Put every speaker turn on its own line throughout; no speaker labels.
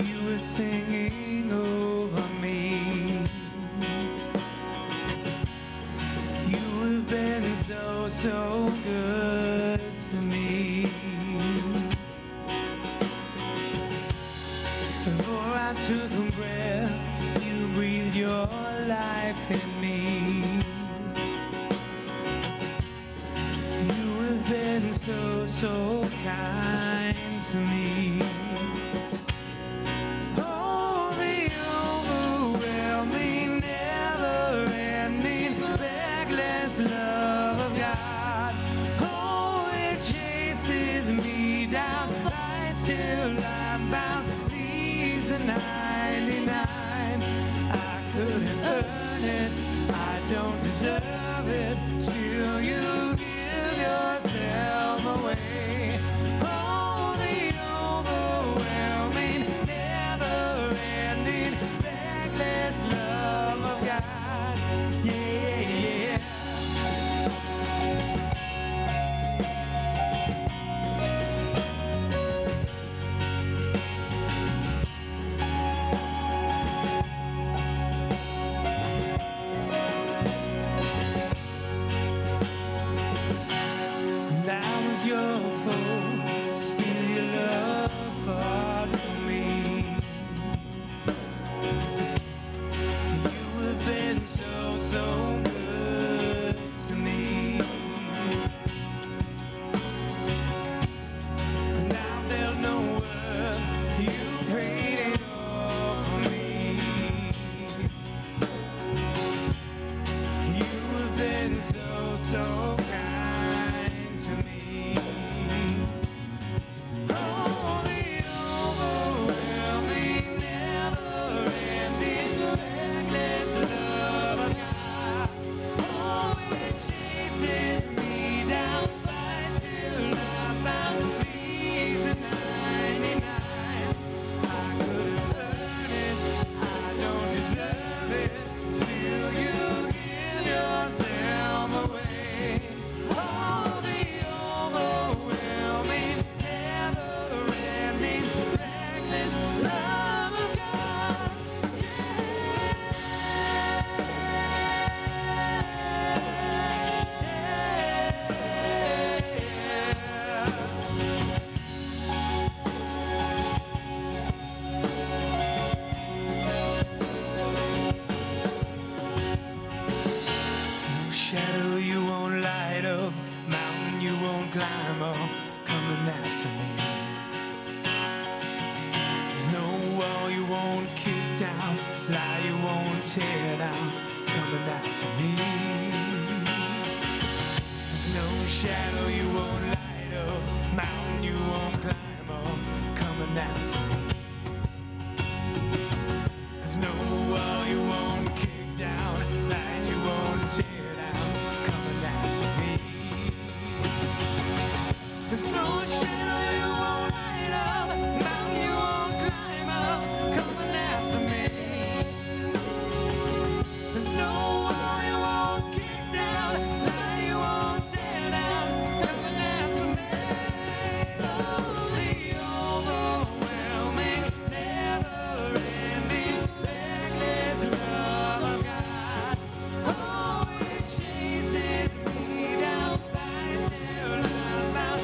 you were singing over me. You have been so, so good to me. Before I took a breath, you breathed your life in me. You have been so, so kind to me. Oh, the overwhelming, never-ending, reckless love of God. Oh, it chases me down, lies till I'm bound. These are 99. I couldn't earn it, I don't deserve it. Still you give yourself away. Oh, the overwhelming, never-ending, reckless love of God. Yeah. Your foe, still your love fought for me. You have been so, so good to me. And I felt no worth, you paid it all for me. You have been so, so kind to me. Shadow you won't light up, mountain you won't climb up, coming after me. There's no wall you won't kick down, lie you won't tear down, coming after me. There's no shadow you won't light up, mountain you won't climb up, coming after me. There's no wall you won't kick down, lie you won't tear. There's no shadow you won't light up, mountain you won't climb up, coming after me. There's no wall you won't kick down, lie you won't tear down, coming after me. Oh, the overwhelming, never-ending, reckless love of God. Oh, it chases me down, lies till I'm found.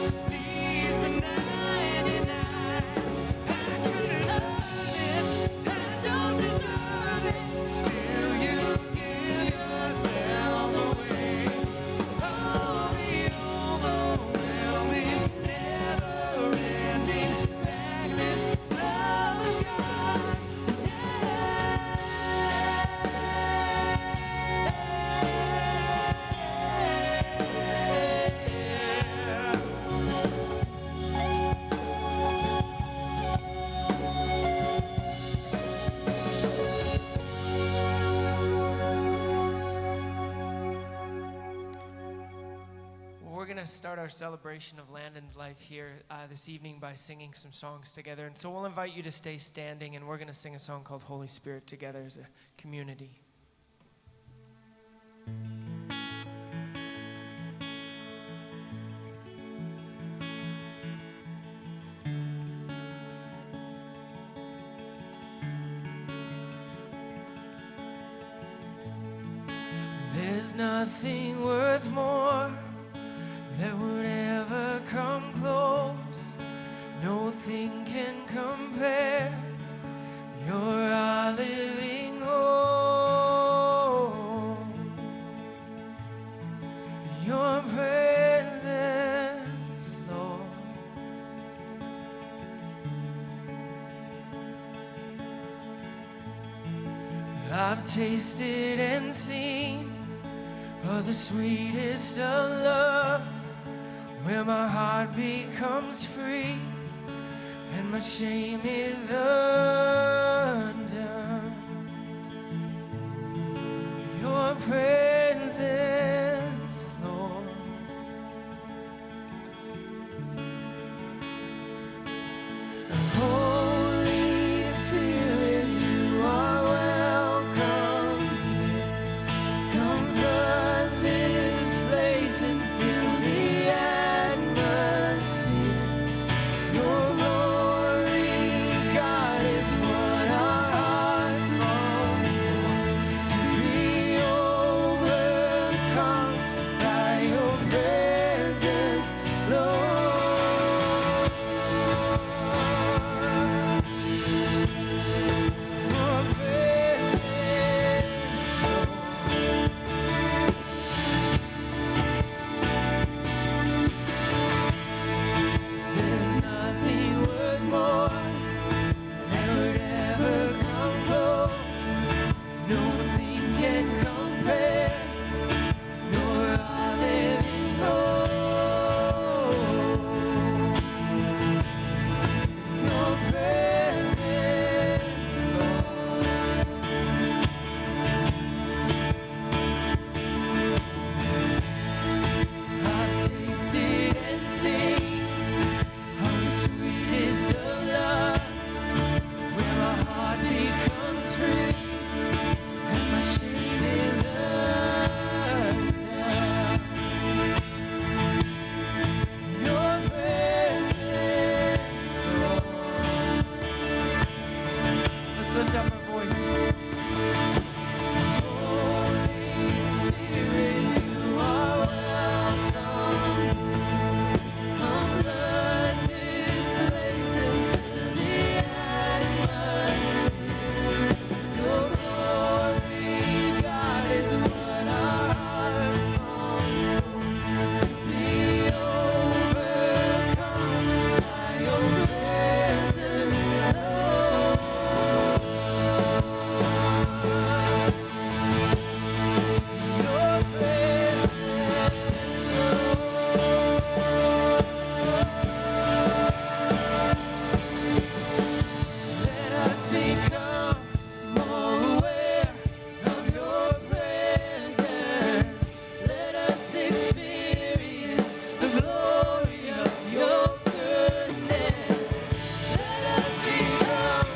We're going to start our celebration of Landon's life here this evening by singing some songs together. And so we'll invite you to stay standing, and we're going to sing a song called Holy Spirit together as a community. There's nothing worth more that would ever come close. Nothing can compare. You're our living hope. Your presence, Lord. I've tasted and seen of the sweetest of loves, where my heart becomes free and my shame is undone. Your presence, Lord. Holy Spirit, you are welcome here. Come flood this place and fill the atmosphere. Your glory, God, is what our hearts long for. To be overcome by your presence, Lord. Your presence, Lord. There's nothing worth more that would ever come close. Nothing can compare. You're our living hope. Your presence, Lord. I've tasted and seen of the sweetest of love, where my heart becomes free and my shame is undone. Your presence, Lord. Let's lift up our voices. Holy Spirit, you are welcome. Come flood this place and fill the atmosphere. Your glory, God, is what our hearts long for. To be overcome by your presence, Lord. Your presence, let us become more aware of your presence. Let us experience the glory of your goodness. Let us become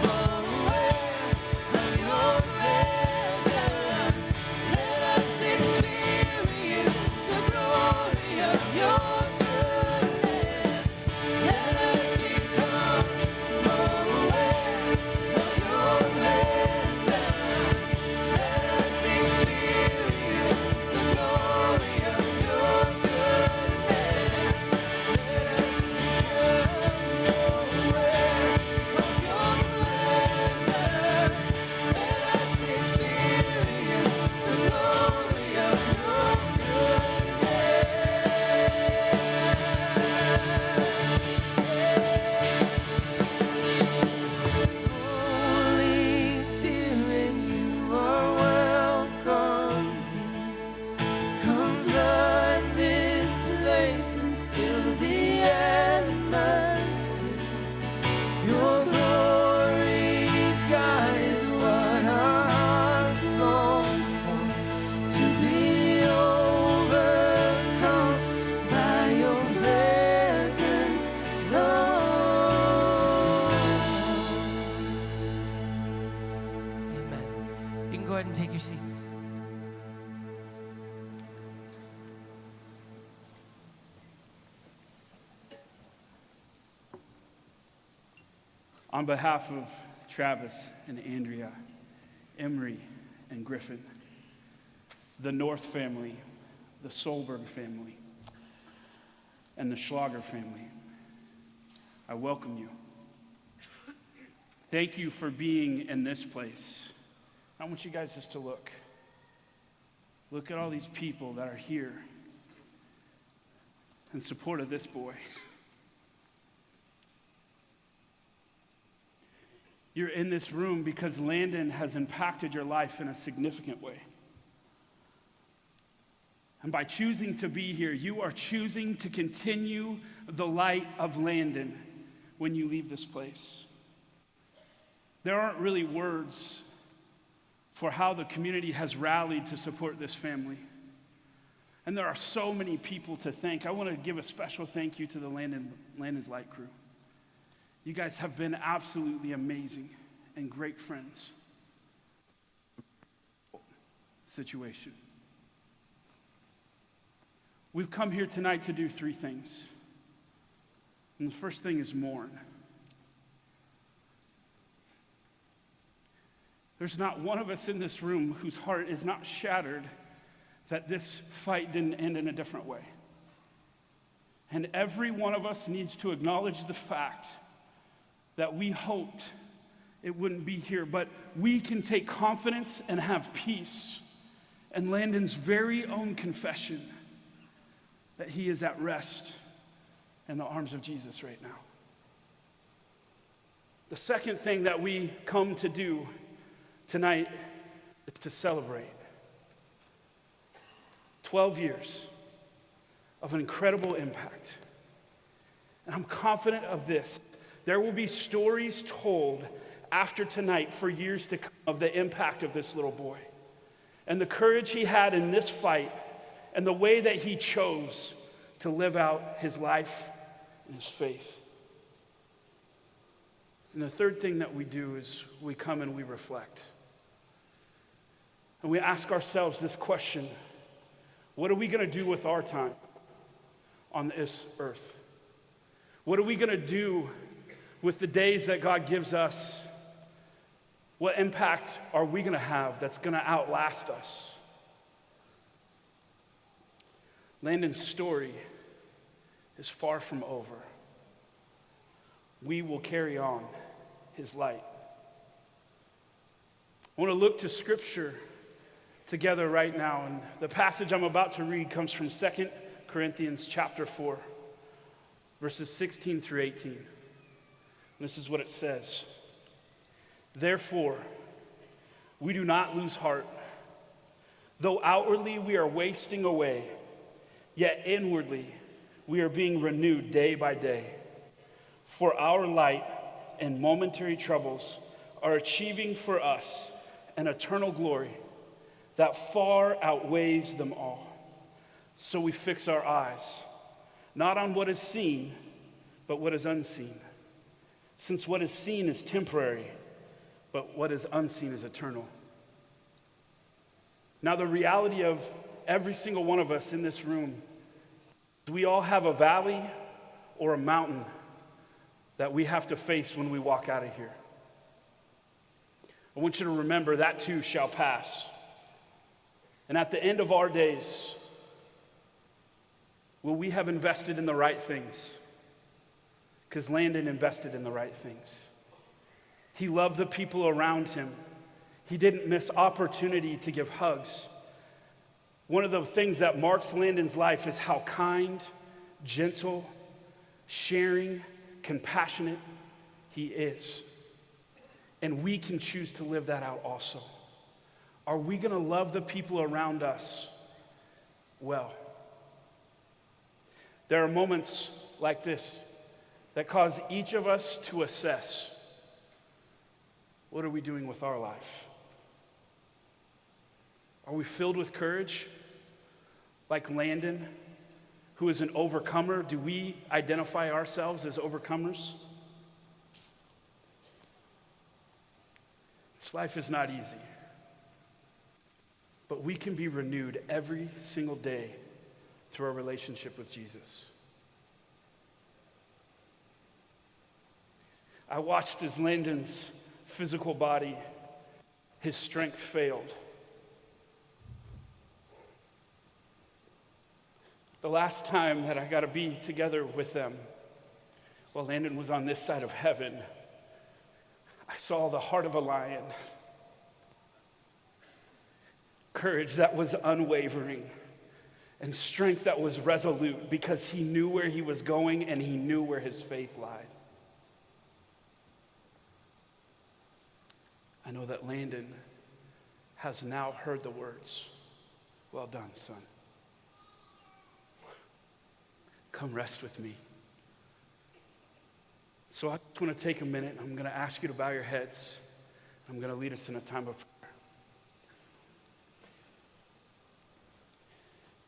more aware of your presence. Let us experience the glory of your goodness. Let us become more aware of your presence. Let us experience the glory of your goodness. Let us become more aware of your presence. Let us experience the glory of your Holy Spirit, you are welcome here. Come flood this place and fill the atmosphere. Your glory, God, is what our hearts long for. To be overcome by your presence, Lord. Amen. You can go ahead and take your seats.
On behalf of Travis and Andrea, Emery and Griffin, the North family, the Solberg family, and the Schlager family, I welcome you. Thank you for being in this place. I want you guys just to look. Look at all these people that are here in support of this boy. You're in this room because Landon has impacted your life in a significant way. And by choosing to be here, you are choosing to continue the light of Landon when you leave this place. There aren't really words for how the community has rallied to support this family. And there are so many people to thank. I want to give a special thank you to the Landon's Light crew. You guys have been absolutely amazing and great friends. Situation. We've come here tonight to do three things. And the first thing is mourn. There's not one of us in this room whose heart is not shattered that this fight didn't end in a different way. And every one of us needs to acknowledge the fact that we hoped it wouldn't be here, but we can take confidence and have peace. And Landon's very own confession that he is at rest in the arms of Jesus right now. The second thing that we come to do tonight is to celebrate 12 years of an incredible impact. And I'm confident of this. There will be stories told after tonight for years to come of the impact of this little boy and the courage he had in this fight and the way that he chose to live out his life and his faith. And the third thing that we do is we come and we reflect. And we ask ourselves this question: what are we going to do with our time on this earth? What are we going to do with the days that God gives us? What impact are we going to have that's going to outlast us? Landon's story is far from over. We will carry on his light. I want to look to Scripture together right now, and the passage I'm about to read comes from 2 Corinthians chapter 4, verses 16 through 18. And this is what it says: "Therefore, we do not lose heart. Though outwardly we are wasting away, yet inwardly we are being renewed day by day. For our light and momentary troubles are achieving for us an eternal glory that far outweighs them all. So we fix our eyes, not on what is seen, but what is unseen. Since what is seen is temporary, but what is unseen is eternal." Now, the reality of every single one of us in this room is we all have a valley or a mountain that we have to face when we walk out of here. I want you to remember that too shall pass. And at the end of our days, will we have invested in the right things? Because Landon invested in the right things. He loved the people around him. He didn't miss opportunity to give hugs. One of the things that marks Landon's life is how kind, gentle, sharing, compassionate he is. And we can choose to live that out also. Are we going to love the people around us well? There are moments like this that cause each of us to assess, what are we doing with our life? Are we filled with courage, like Landon, who is an overcomer? Do we identify ourselves as overcomers? This life is not easy, but we can be renewed every single day through our relationship with Jesus. I watched as Landon's physical body, his strength failed. The last time that I got to be together with them, while Landon was on this side of heaven, I saw the heart of a lion. Courage that was unwavering, and strength that was resolute, because he knew where he was going and he knew where his faith lied. I know that Landon has now heard the words, "Well done, son. Come rest with me." So I just want to take a minute. I'm going to ask you to bow your heads. I'm going to lead us in a time of prayer.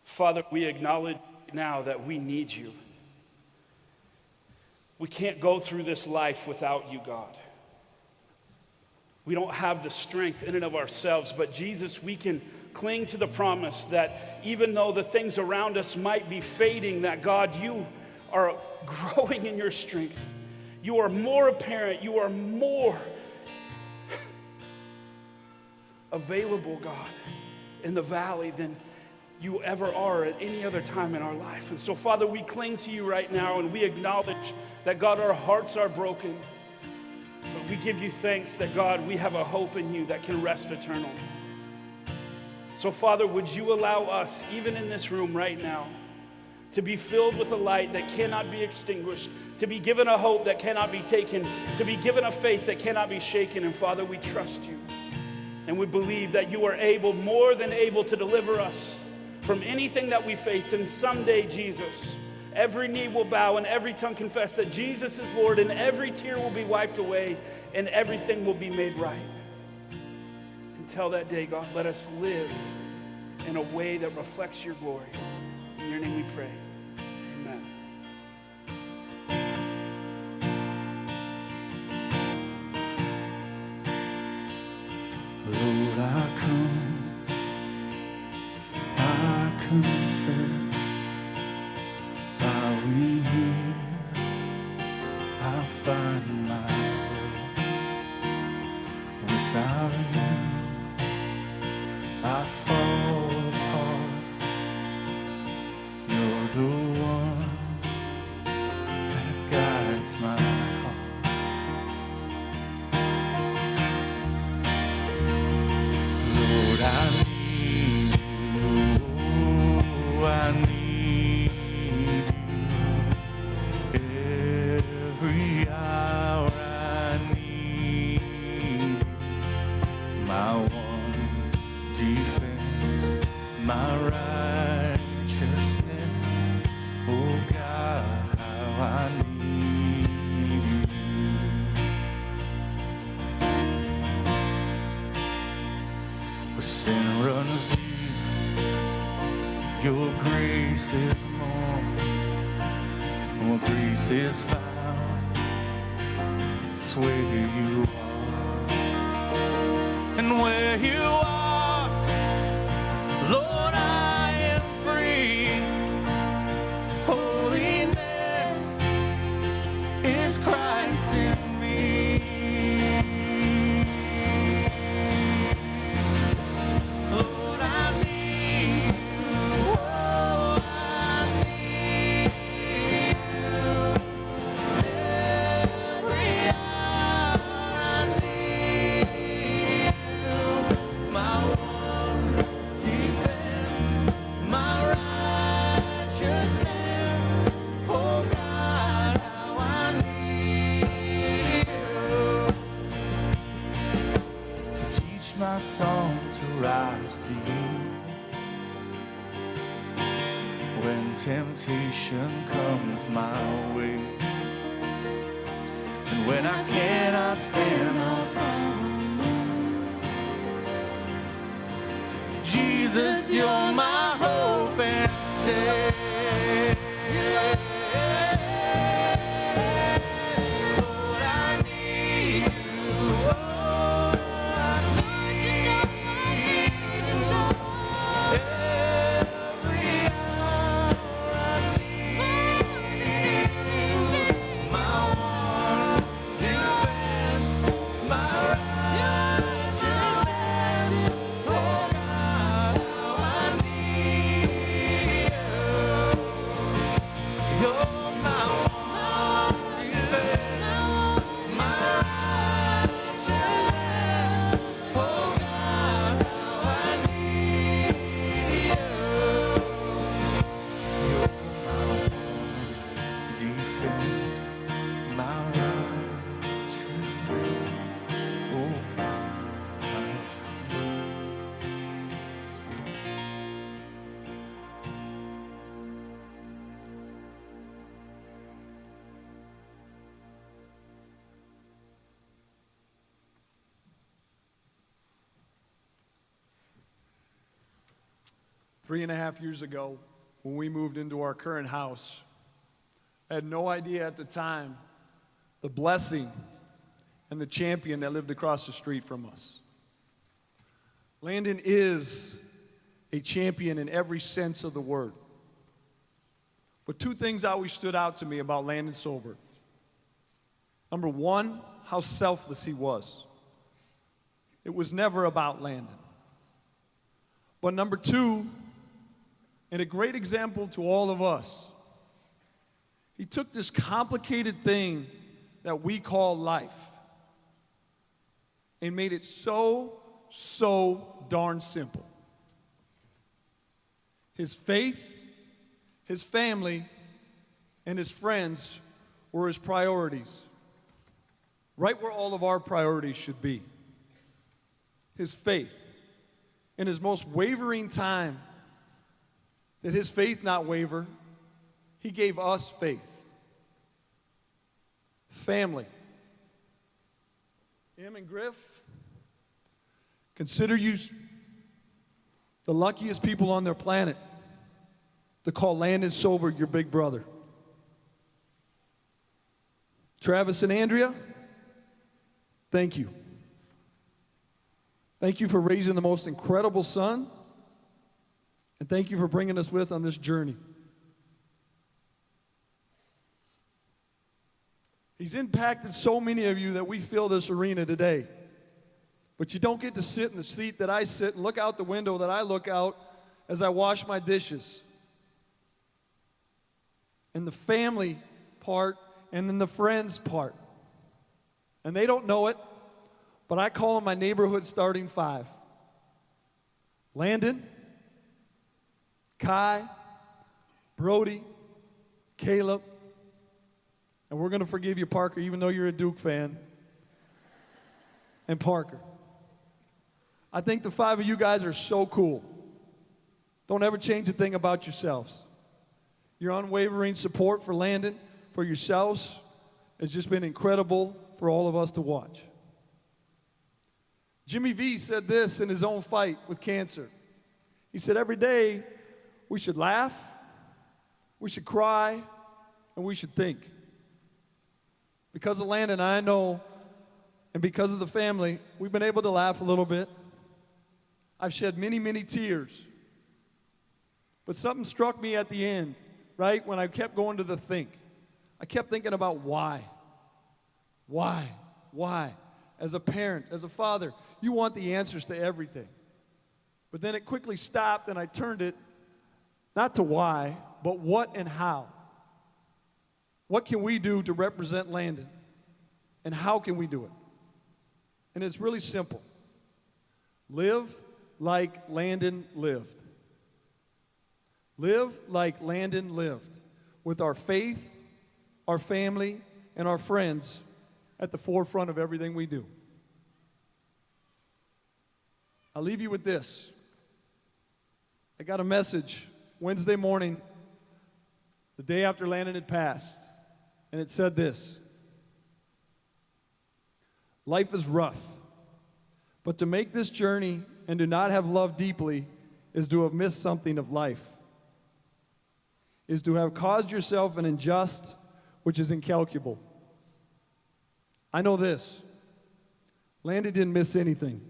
Father, we acknowledge now that we need you. We can't go through this life without you, God. We don't have the strength in and of ourselves, but Jesus, we can cling to the promise that even though the things around us might be fading, that God, you are growing in your strength. You are more apparent. You are more available, God, in the valley than you ever are at any other time in our life. And so, Father, we cling to you right now, and we acknowledge that, God, our hearts are broken. But we give you thanks that, God, we have a hope in you that can rest eternal. So, Father, would you allow us, even in this room right now, to be filled with a light that cannot be extinguished, to be given a hope that cannot be taken, to be given a faith that cannot be shaken. And, Father, we trust you. And we believe that you are able, more than able, to deliver us from anything that we face. And someday, Jesus, every knee will bow and every tongue confess that Jesus is Lord, and every tear will be wiped away and everything will be made right. Until that day, God, let us live in a way that reflects your glory. In your name we pray. Amen.
Lord, I confess, bowing here, I find my rest. Without you, I fall apart. You're the one that guides my heart. Lord, I need you. I need you. Every hour I need you. My one defense, my righteousness. Oh God, how I need you. Where sin runs deep, your grace is more. Where grace is found, it's where you are. And where you are, Lord, I am free. Holiness is Christ in me. Lord, I need you. Oh, I need you. Every hour I need you. My one defense, my righteousness. Oh God, how I need you. So teach my song to rise to you when temptation comes my way, and when I cannot stand up. Jesus, you're my hope and stay. Lord, I need you. Oh, I need you. Every hour I need you. My one defense, my righteousness. Oh God, how I need you.
3.5 years ago, when we moved into our current house, I had no idea at the time the blessing and the champion that lived across the street from us. Landon is a champion in every sense of the word. But two things always stood out to me about Landon Solberg. Number one, how selfless he was. It was never about Landon. But number two, and a great example to all of us, he took this complicated thing that we call life and made it so darn simple. His faith, his family, and his friends were his priorities, right where all of our priorities should be. His faith. In his most wavering time, that his faith not waver, he gave us faith. Family. Him and Griff, consider you the luckiest people on their planet to call Landon Solberg your big brother. Travis and Andrea, thank you. Thank you for raising the most incredible son, and thank you for bringing us with on this journey. He's impacted so many of you that we fill this arena today. But you don't get to sit in the seat that I sit and look out the window that I look out as I wash my dishes. And the family part and then the friends part. And they don't know it, but I call them my neighborhood starting five. Landon, Kai, Brody, Caleb, and we're going to forgive you, Parker, even though you're a Duke fan, and Parker. I think the five of you guys are so cool. Don't ever change a thing about yourselves. Your unwavering support for Landon, for yourselves, has just been incredible for all of us to watch. Jimmy V said this in his own fight with cancer. He said, every day we should laugh, we should cry, and we should think. Because of Landon, I know, and because of the family, we've been able to laugh a little bit. I've shed many tears. But something struck me at the end, right, when I kept going to the think. I kept thinking about why. Why? As a parent, as a father, you want the answers to everything. But then it quickly stopped and I turned it not to why, but what and how. What can we do to represent Landon? And how can we do it? And it's really simple. Live like Landon lived. Live like Landon lived, with our faith, our family, and our friends at the forefront of everything we do. I'll leave you with this. I got a message Wednesday morning, the day after Landon had passed, and it said this: life is rough, but to make this journey and to not have loved deeply is to have missed something of life, is to have caused yourself an unjust which is incalculable. I know this: Landon didn't miss anything,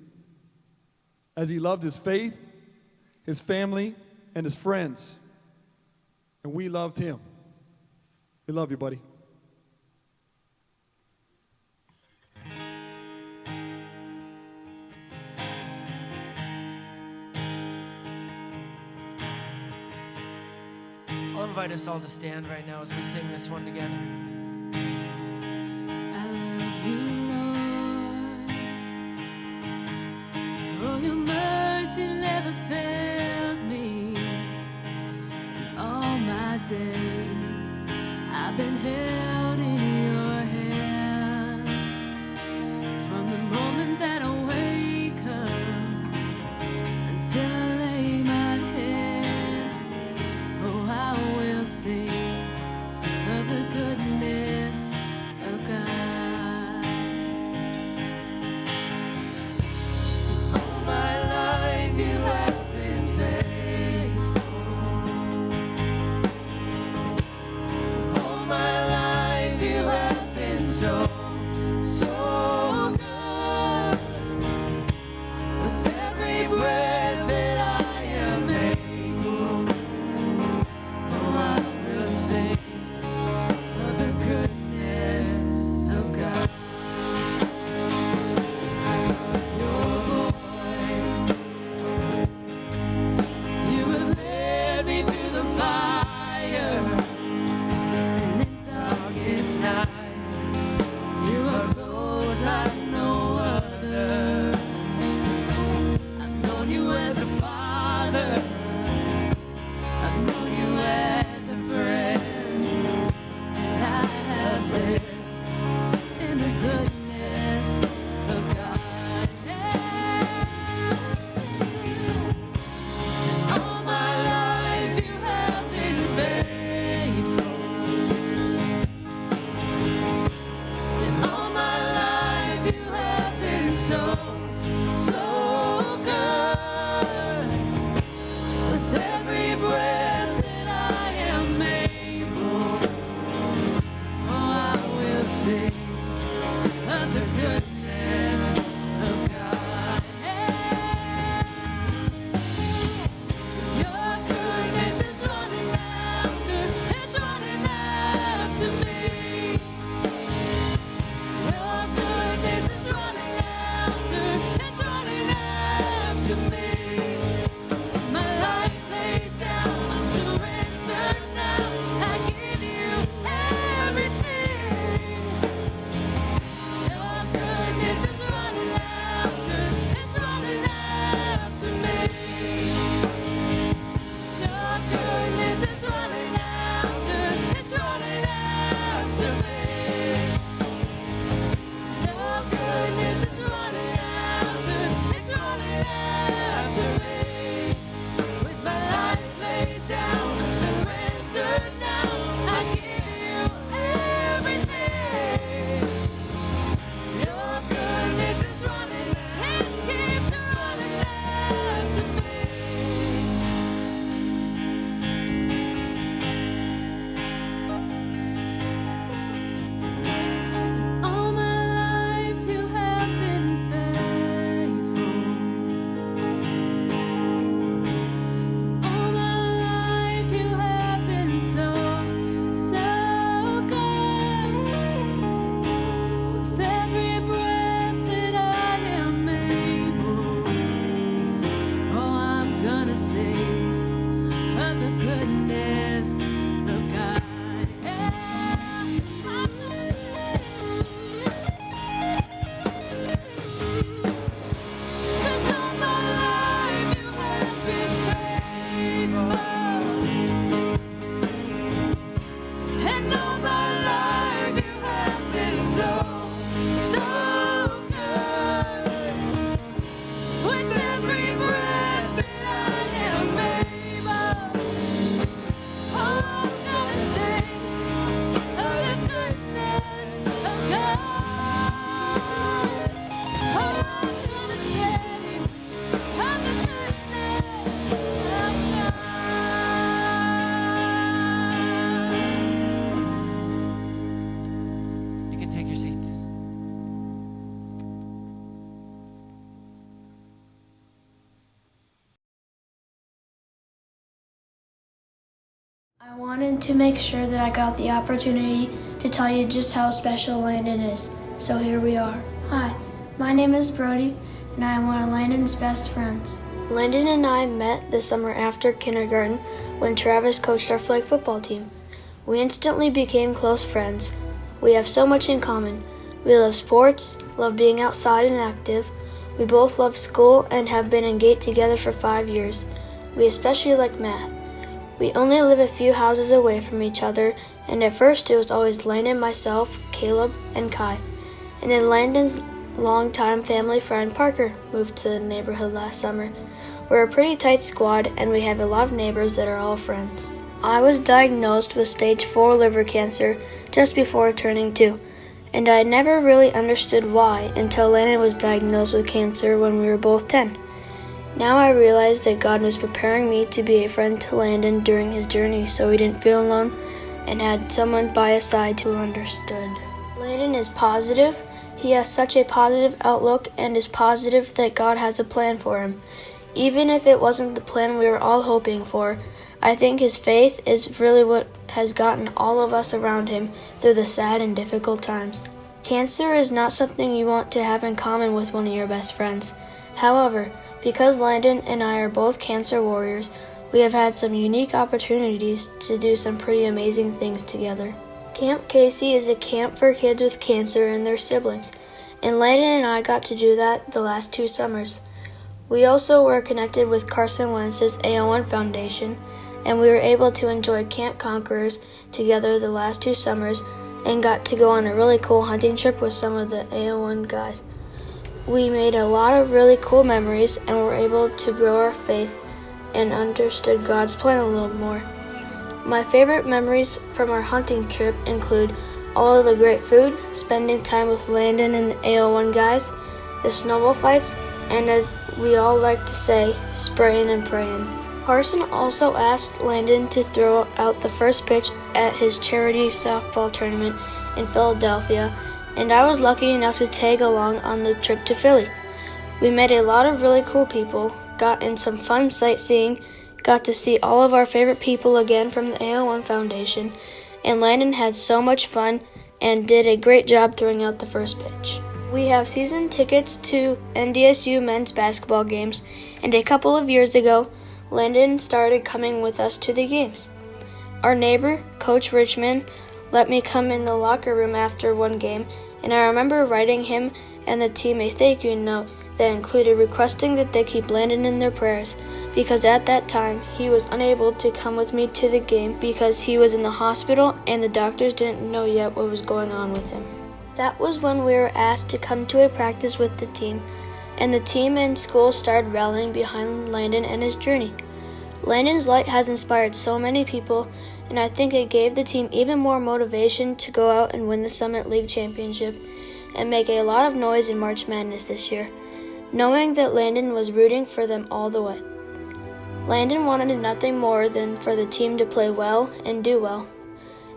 as he loved his faith, his family, and his friends, and we loved him. We love you, buddy.
I'll invite us all to stand right now as we sing this one together.
I love you, Lord. Oh, your mercy never fails me. In all my days, I've been held in your hands. From the moment that I wake up until I lay my head, oh, I will sing of the goodness
I wanted to make sure that I got the opportunity to tell you just how special Landon is, so here we are. Hi, my name is Brody, and I am one of Landon's best friends. Landon and I met the summer after kindergarten when Travis coached our flag football team. We instantly became close friends. We have so much in common. We love sports, love being outside and active. We both love school and have been in Gate together for 5 years. We especially like math. We only live a few houses away from each other, and at first it was always Landon, myself, Caleb, and Kai. And then Landon's longtime family friend Parker moved to the neighborhood last summer. We're a pretty tight squad, and we have a lot of neighbors that are all friends. I was diagnosed with stage 4 liver cancer just before turning 2, and I never really understood why until Landon was diagnosed with cancer when we were both 10. Now I realize that God was preparing me to be a friend to Landon during his journey so he didn't feel alone and had someone by his side who understood. Landon is positive. He has such a positive outlook and is positive that God has a plan for him. Even if it wasn't the plan we were all hoping for, I think his faith is really what has gotten all of us around him through the sad and difficult times. Cancer is not something you want to have in common with one of your best friends. However, because Landon and I are both cancer warriors, we have had some unique opportunities to do some pretty amazing things together. Camp Casey is a camp for kids with cancer and their siblings, and Landon and I got to do that the last 2 summers. We also were connected with Carson Wentz's AO1 Foundation, and we were able to enjoy Camp Conquerors together the last 2 summers and got to go on a really cool hunting trip with some of the AO1 guys. We made a lot of really cool memories and were able to grow our faith and understood God's plan a little more. My favorite memories from our hunting trip include all of the great food, spending time with Landon and the AO1 guys, the snowball fights, and as we all like to say, spraying and praying. Carson also asked Landon to throw out the first pitch at his charity softball tournament in Philadelphia, and I was lucky enough to tag along on the trip to Philly. We met a lot of really cool people, got in some fun sightseeing, got to see all of our favorite people again from the AO1 Foundation, and Landon had so much fun and did a great job throwing out the first pitch. We have season tickets to NDSU men's basketball games, and a couple of years ago, Landon started coming with us to the games. Our neighbor, Coach Richmond, let me come in the locker room after one game, and I remember writing him and the team a thank you note that included requesting that they keep Landon in their prayers, because at that time he was unable to come with me to the game because he was in the hospital and the doctors didn't know yet what was going on with him. That was when we were asked to come to a practice with the team, and the team and school started rallying behind Landon and his journey. Landon's light has inspired so many people, and I think it gave the team even more motivation to go out and win the Summit League Championship and make a lot of noise in March Madness this year, knowing that Landon was rooting for them all the way. Landon wanted nothing more than for the team to play well and do well,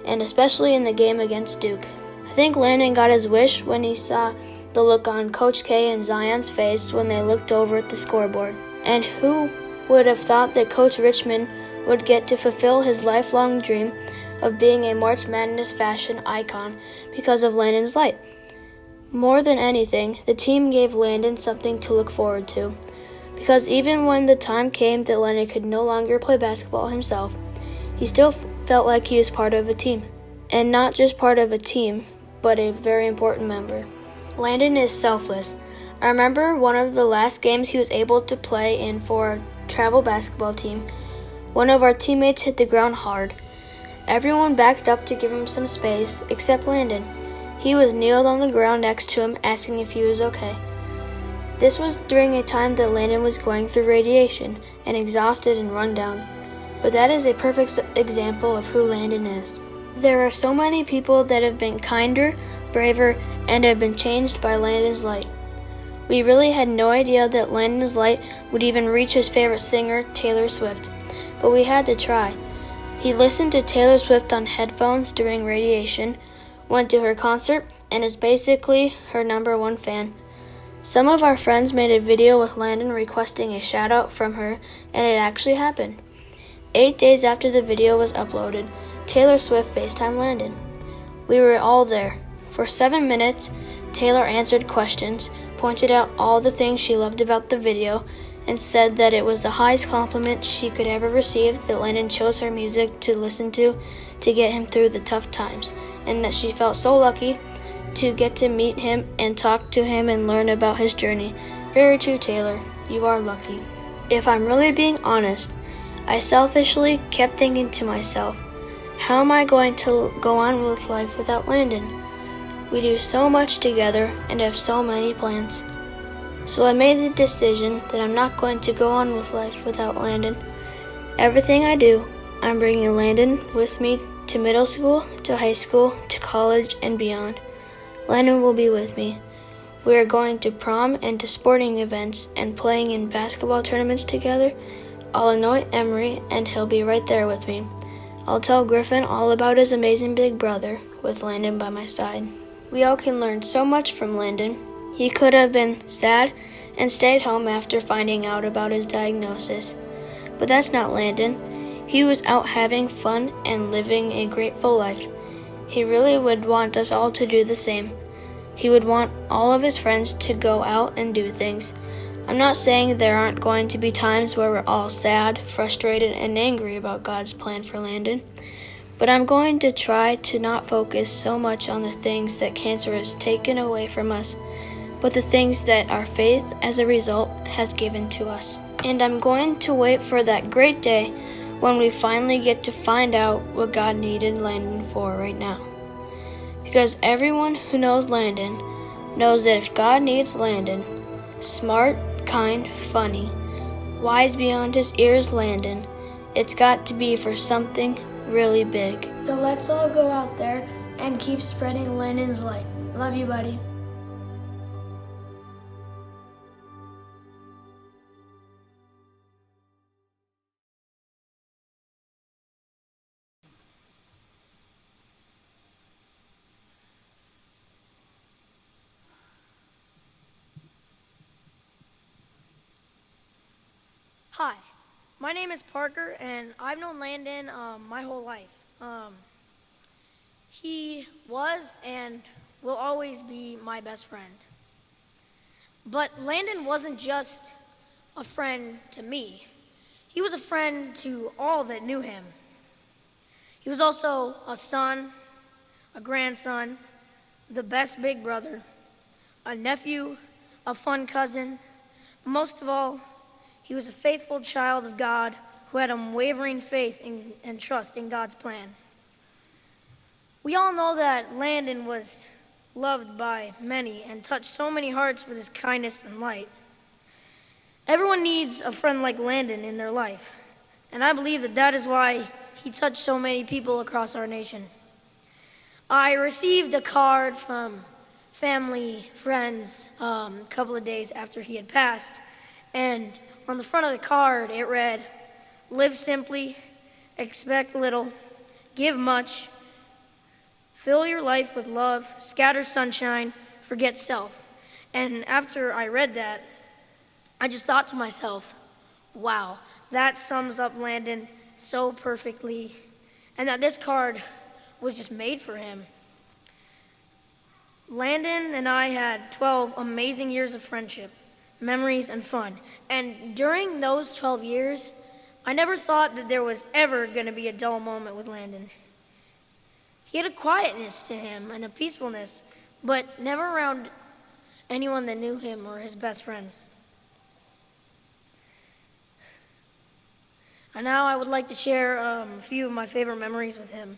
and especially in the game against Duke. I think Landon got his wish when he saw the look on Coach K and Zion's face when they looked over at the scoreboard. And who would have thought that Coach Richmond would get to fulfill his lifelong dream of being a March Madness fashion icon because of Landon's light? More than anything, the team gave Landon something to look forward to, because even when the time came that Landon could no longer play basketball himself, he still felt like he was part of a team. And not just part of a team, but a very important member. Landon is selfless. I remember one of the last games he was able to play in for our travel basketball team. One of our teammates hit the ground hard. Everyone backed up to give him some space, except Landon. He was kneeled on the ground next to him, asking if he was okay. This was during a time that Landon was going through radiation and exhausted and run down. But that is a perfect example of who Landon is. There are so many people that have been kinder, braver, and have been changed by Landon's light. We really had no idea that Landon's light would even reach his favorite singer, Taylor Swift, but we had to try. He listened to Taylor Swift on headphones during radiation, went to her concert, and is basically her #1 fan. Some of our friends made a video with Landon requesting a shout out from her, and it actually happened. 8 days after the video was uploaded, Taylor Swift FaceTimed Landon. We were all there. For 7 minutes, Taylor answered questions, pointed out all the things she loved about the video, and said that it was the highest compliment she could ever receive that Landon chose her music to listen to get him through the tough times, and that she felt so lucky to get to meet him and talk to him and learn about his journey. Very true, Taylor. You are lucky. If I'm really being honest, I selfishly kept thinking to myself, how am I going to go on with life without Landon? We do so much together and have so many plans. So I made the decision that I'm not going to go on with life without Landon. Everything I do, I'm bringing Landon with me to middle school, to high school, to college, and beyond. Landon will be with me. We are going to prom and to sporting events and playing in basketball tournaments together. I'll anoint Emery and he'll be right there with me. I'll tell Griffin all about his amazing big brother with Landon by my side. We all can learn so much from Landon. He could have been sad and stayed home after finding out about his diagnosis. But that's not Landon. He was out having fun and living a grateful life. He really would want us all to do the same. He would want all of his friends to go out and do things. I'm not saying there aren't going to be times where we're all sad, frustrated, and angry about God's plan for Landon. But I'm going to try to not focus so much on the things that cancer has taken away from us, but the things that our faith, as a result, has given to us. And I'm going to wait for that great day when we finally get to find out what God needed Landon for right now. Because everyone who knows Landon knows that if God needs Landon, smart, kind, funny, wise beyond his ears Landon, it's got to be for something really big. So let's all go out there and keep spreading Landon's light. Love you, buddy.
Hi, my name is Parker, and I've known Landon my whole life. He was and will always be my best friend. But Landon wasn't just a friend to me. He was a friend to all that knew him. He was also a son, a grandson, the best big brother, a nephew, a fun cousin. Most of all, he was a faithful child of God who had unwavering faith and trust in God's plan. We all know that Landon was loved by many and touched so many hearts with his kindness and light. Everyone needs a friend like Landon in their life, and I believe that is why he touched so many people across our nation. I received a card from family, friends, a couple of days after he had passed, and on the front of the card, it read, "Live simply, expect little, give much, fill your life with love, scatter sunshine, forget self." And after I read that, I just thought to myself, wow, that sums up Landon so perfectly, and that this card was just made for him. Landon and I had 12 amazing years of friendship, memories, and fun. And during those 12 years, I never thought that there was ever going to be a dull moment with Landon. He had a quietness to him and a peacefulness, but never around anyone that knew him or his best friends. And now I would like to share a few of my favorite memories with him.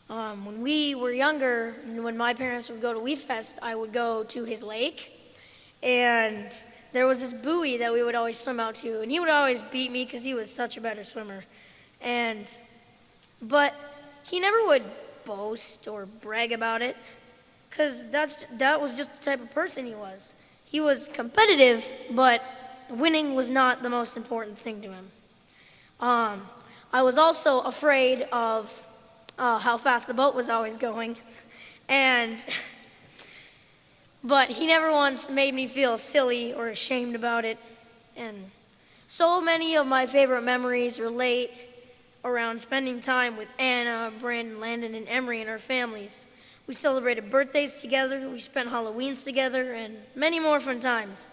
When we were younger, when my parents would go to We Fest, I would go to his lake. And there was this buoy that we would always swim out to, and he would always beat me because he was such a better swimmer. But he never would boast or brag about it, because that was just the type of person he was. He was competitive, but winning was not the most important thing to him. I was also afraid of how fast the boat was always going, but he never once made me feel silly or ashamed about it. And So many of my favorite memories relate around spending time with Anna, Brandon, Landon, and Emery and our families. We celebrated birthdays together, we spent Halloweens together, and many more fun times.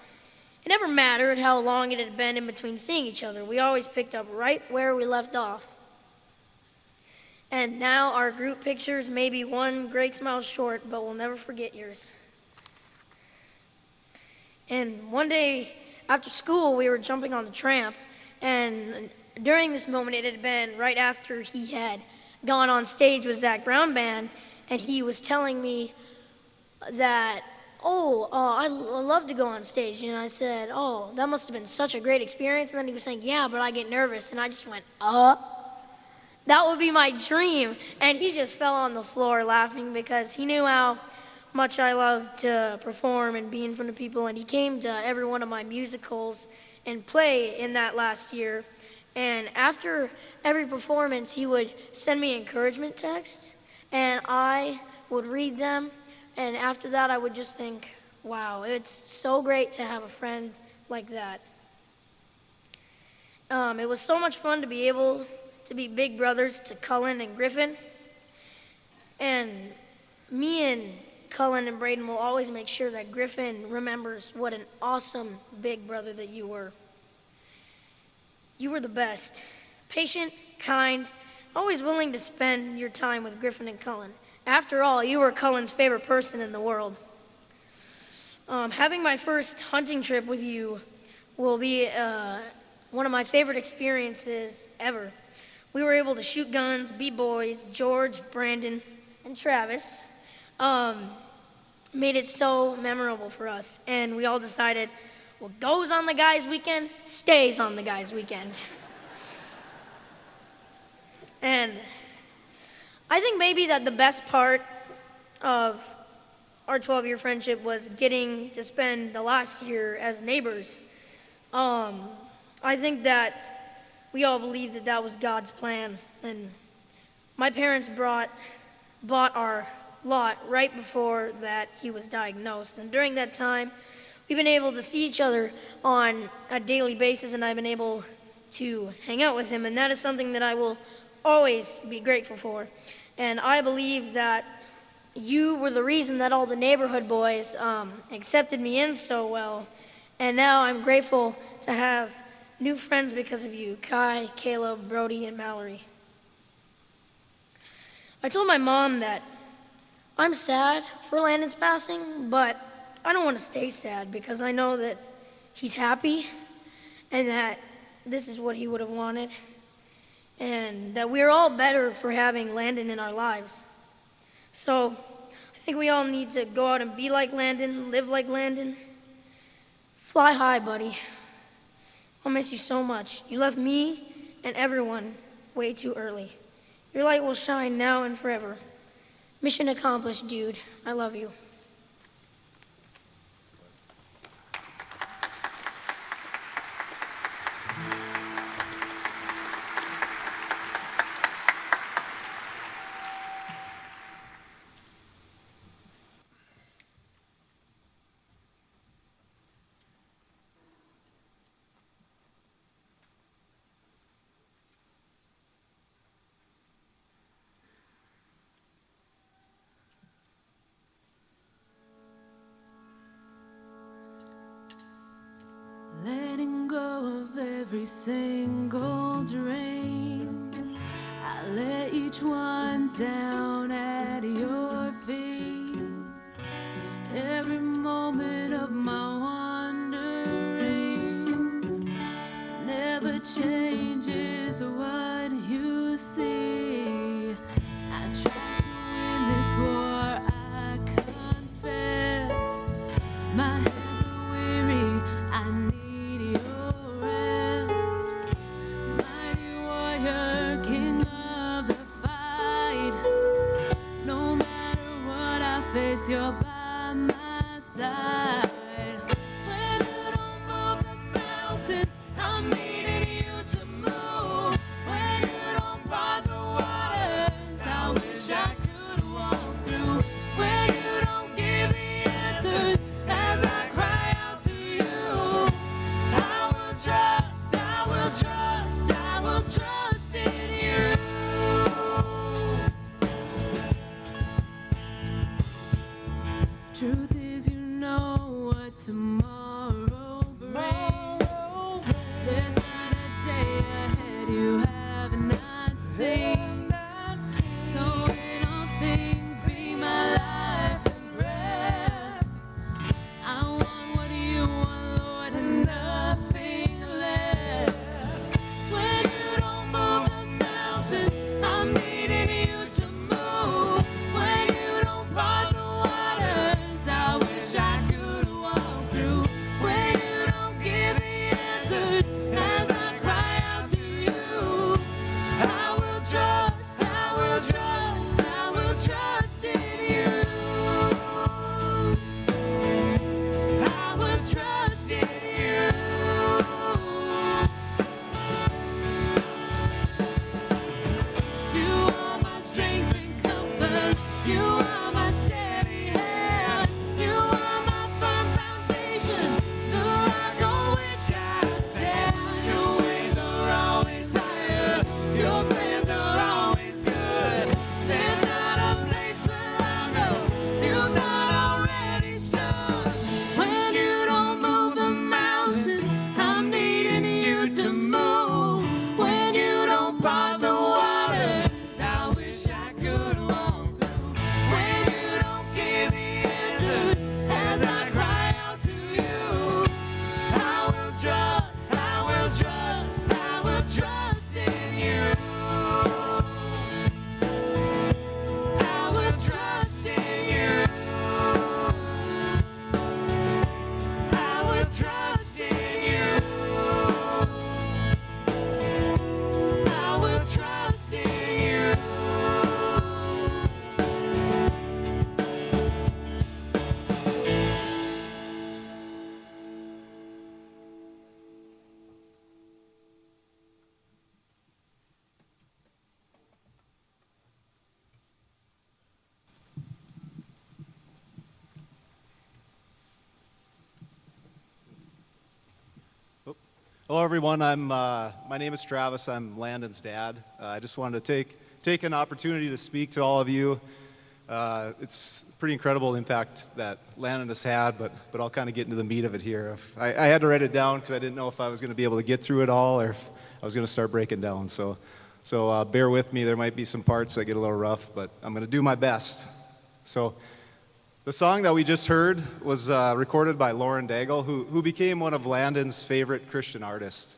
It never mattered how long it had been in between seeing each other. We always picked up right where we left off. And now our group pictures may be one great smile short, but we'll never forget yours. And one day after school, we were jumping on the tramp, and during this moment, it had been right after he had gone on stage with Zach Brown Band, and he was telling me that, I love to go on stage. And I said, oh, that must have been such a great experience. And then he was saying, yeah, but I get nervous. And I just went, that would be my dream. And he just fell on the floor laughing because he knew how much I loved to perform and be in front of people. And he came to every one of my musicals and play in that last year. And after every performance, he would send me encouragement texts, and I would read them. And after that, I would just think, wow, it's so great to have a friend like that. It was so much fun to be able to be big brothers to Cullen and Griffin. And me and Cullen and Braden will always make sure that Griffin remembers what an awesome big brother that you were. You were the best. Patient, kind, always willing to spend your time with Griffin and Cullen. After all, you were Cullen's favorite person in the world. Having my first hunting trip with you will be one of my favorite experiences ever. We were able to shoot guns, be boys. George, Brandon, and Travis made it so memorable for us. And we all decided, what goes on the guys' weekend stays on the guys' weekend. And I think maybe that the best part of our 12-year friendship was getting to spend the last year as neighbors. I think that we all believed that that was God's plan. And my parents bought our lot right before that he was diagnosed. And during that time, we've been able to see each other on a daily basis, and I've been able to hang out with him. And that is something that I will always be grateful for. And I believe that you were the reason that all the neighborhood boys accepted me in so well. And now I'm grateful to have new friends because of you, Kai, Caleb, Brody, and Mallory. I told my mom that I'm sad for Landon's passing, but I don't want to stay sad because I know that he's happy and that this is what he would have wanted. And that we're all better for having Landon in our lives. So I think we all need to go out and be like Landon, live like Landon. Fly high, buddy. I'll miss you so much. You left me and everyone way too early. Your light will shine now and forever. Mission accomplished, dude. I love you.
Letting go of every single dream, I lay each one down at your feet. Every moment of my wandering never changes what you see. I tried to win this war, I confess. My hands are weary, I need your rest. Mighty warrior, king of the fight. No matter what I face, you're by my side. When you don't move the mountains, I'm needing you to move. When you don't part the waters, I wish I
Hello, everyone. My name is Travis. I'm Landon's dad. I just wanted to take an opportunity to speak to all of you. It's a pretty incredible impact that Landon has had, but I'll kind of get into the meat of it here. I had to write it down because I didn't know if I was going to be able to get through it all or if I was going to start breaking down. So bear with me. There might be some parts that get a little rough, but I'm going to do my best. So the song that we just heard was recorded by Lauren Daigle, who became one of Landon's favorite Christian artists.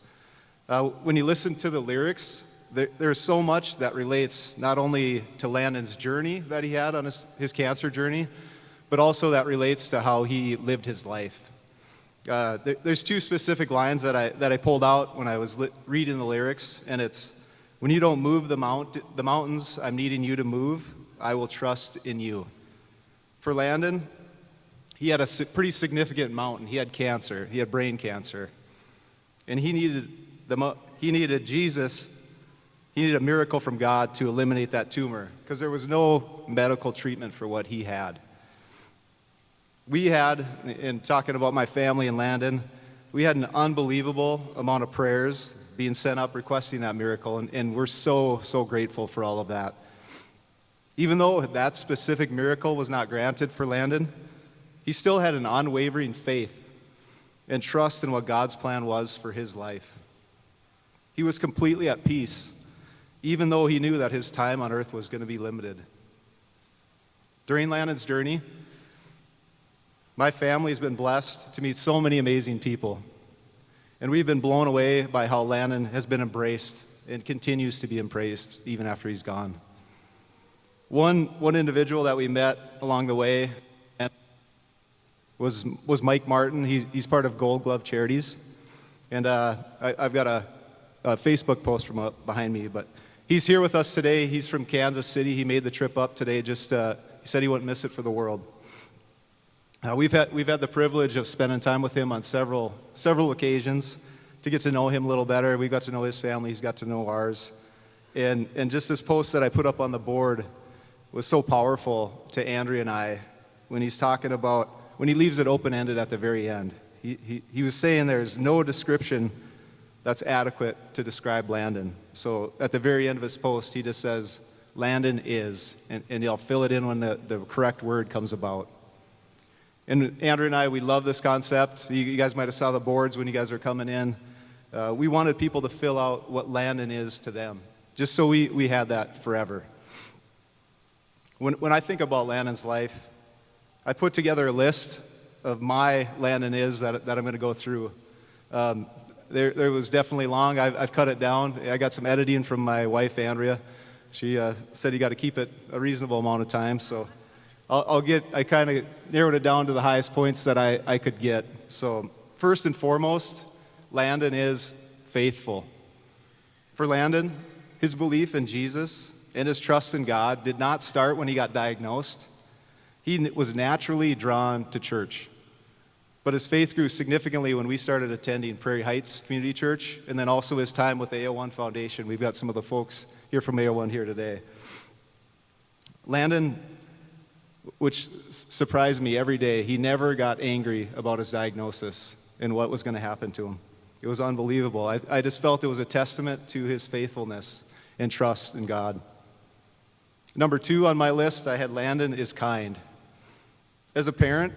When you listen to the lyrics, there's so much that relates not only to Landon's journey that he had on his cancer journey, but also that relates to how he lived his life. There's two specific lines that I pulled out when I was reading the lyrics, and it's, "When you don't move the mountains I'm needing you to move, I will trust in you." For Landon, he had a pretty significant mountain. He had cancer. He had brain cancer. And he needed Jesus. He needed a miracle from God to eliminate that tumor because there was no medical treatment for what he had. We had, in talking about my family and Landon, we had an unbelievable amount of prayers being sent up requesting that miracle, and we're so grateful for all of that. Even though that specific miracle was not granted for Landon, he still had an unwavering faith and trust in what God's plan was for his life. He was completely at peace, even though he knew that his time on earth was going to be limited. During Landon's journey, my family has been blessed to meet so many amazing people, and we've been blown away by how Landon has been embraced and continues to be embraced even after he's gone. One individual that we met along the way was Mike Martin. He's part of Gold Glove Charities, and I've got a Facebook post from behind me, but he's here with us today. He's from Kansas City. He made the trip up today. He said he wouldn't miss it for the world. We've had the privilege of spending time with him on several occasions to get to know him a little better. We got to know his family. He's got to know ours, and just this post that I put up on the board was so powerful to Andrea and I when he's talking about, when he leaves it open-ended at the very end. He was saying there's no description that's adequate to describe Landon. So at the very end of his post, he just says, "Landon is," and he'll fill it in when the correct word comes about. And Andrea and I, we love this concept. You guys might have saw the boards when you guys were coming in. We wanted people to fill out what Landon is to them, just so we had that forever. When I think about Landon's life, I put together a list of my Landon is that I'm going to go through. There was definitely long. I've cut it down. I got some editing from my wife, Andrea. She said you got to keep it a reasonable amount of time, so I kind of narrowed it down to the highest points that I could get. So first and foremost, Landon is faithful. For Landon, his belief in Jesus and his trust in God did not start when he got diagnosed. He was naturally drawn to church. But his faith grew significantly when we started attending Prairie Heights Community Church, and then also his time with the AO1 Foundation. We've got some of the folks here from AO1 here today. Landon, which surprised me every day, he never got angry about his diagnosis and what was going to happen to him. It was unbelievable. I just felt it was a testament to his faithfulness and trust in God. Number 2 on my list, I had Landon is kind. As a parent,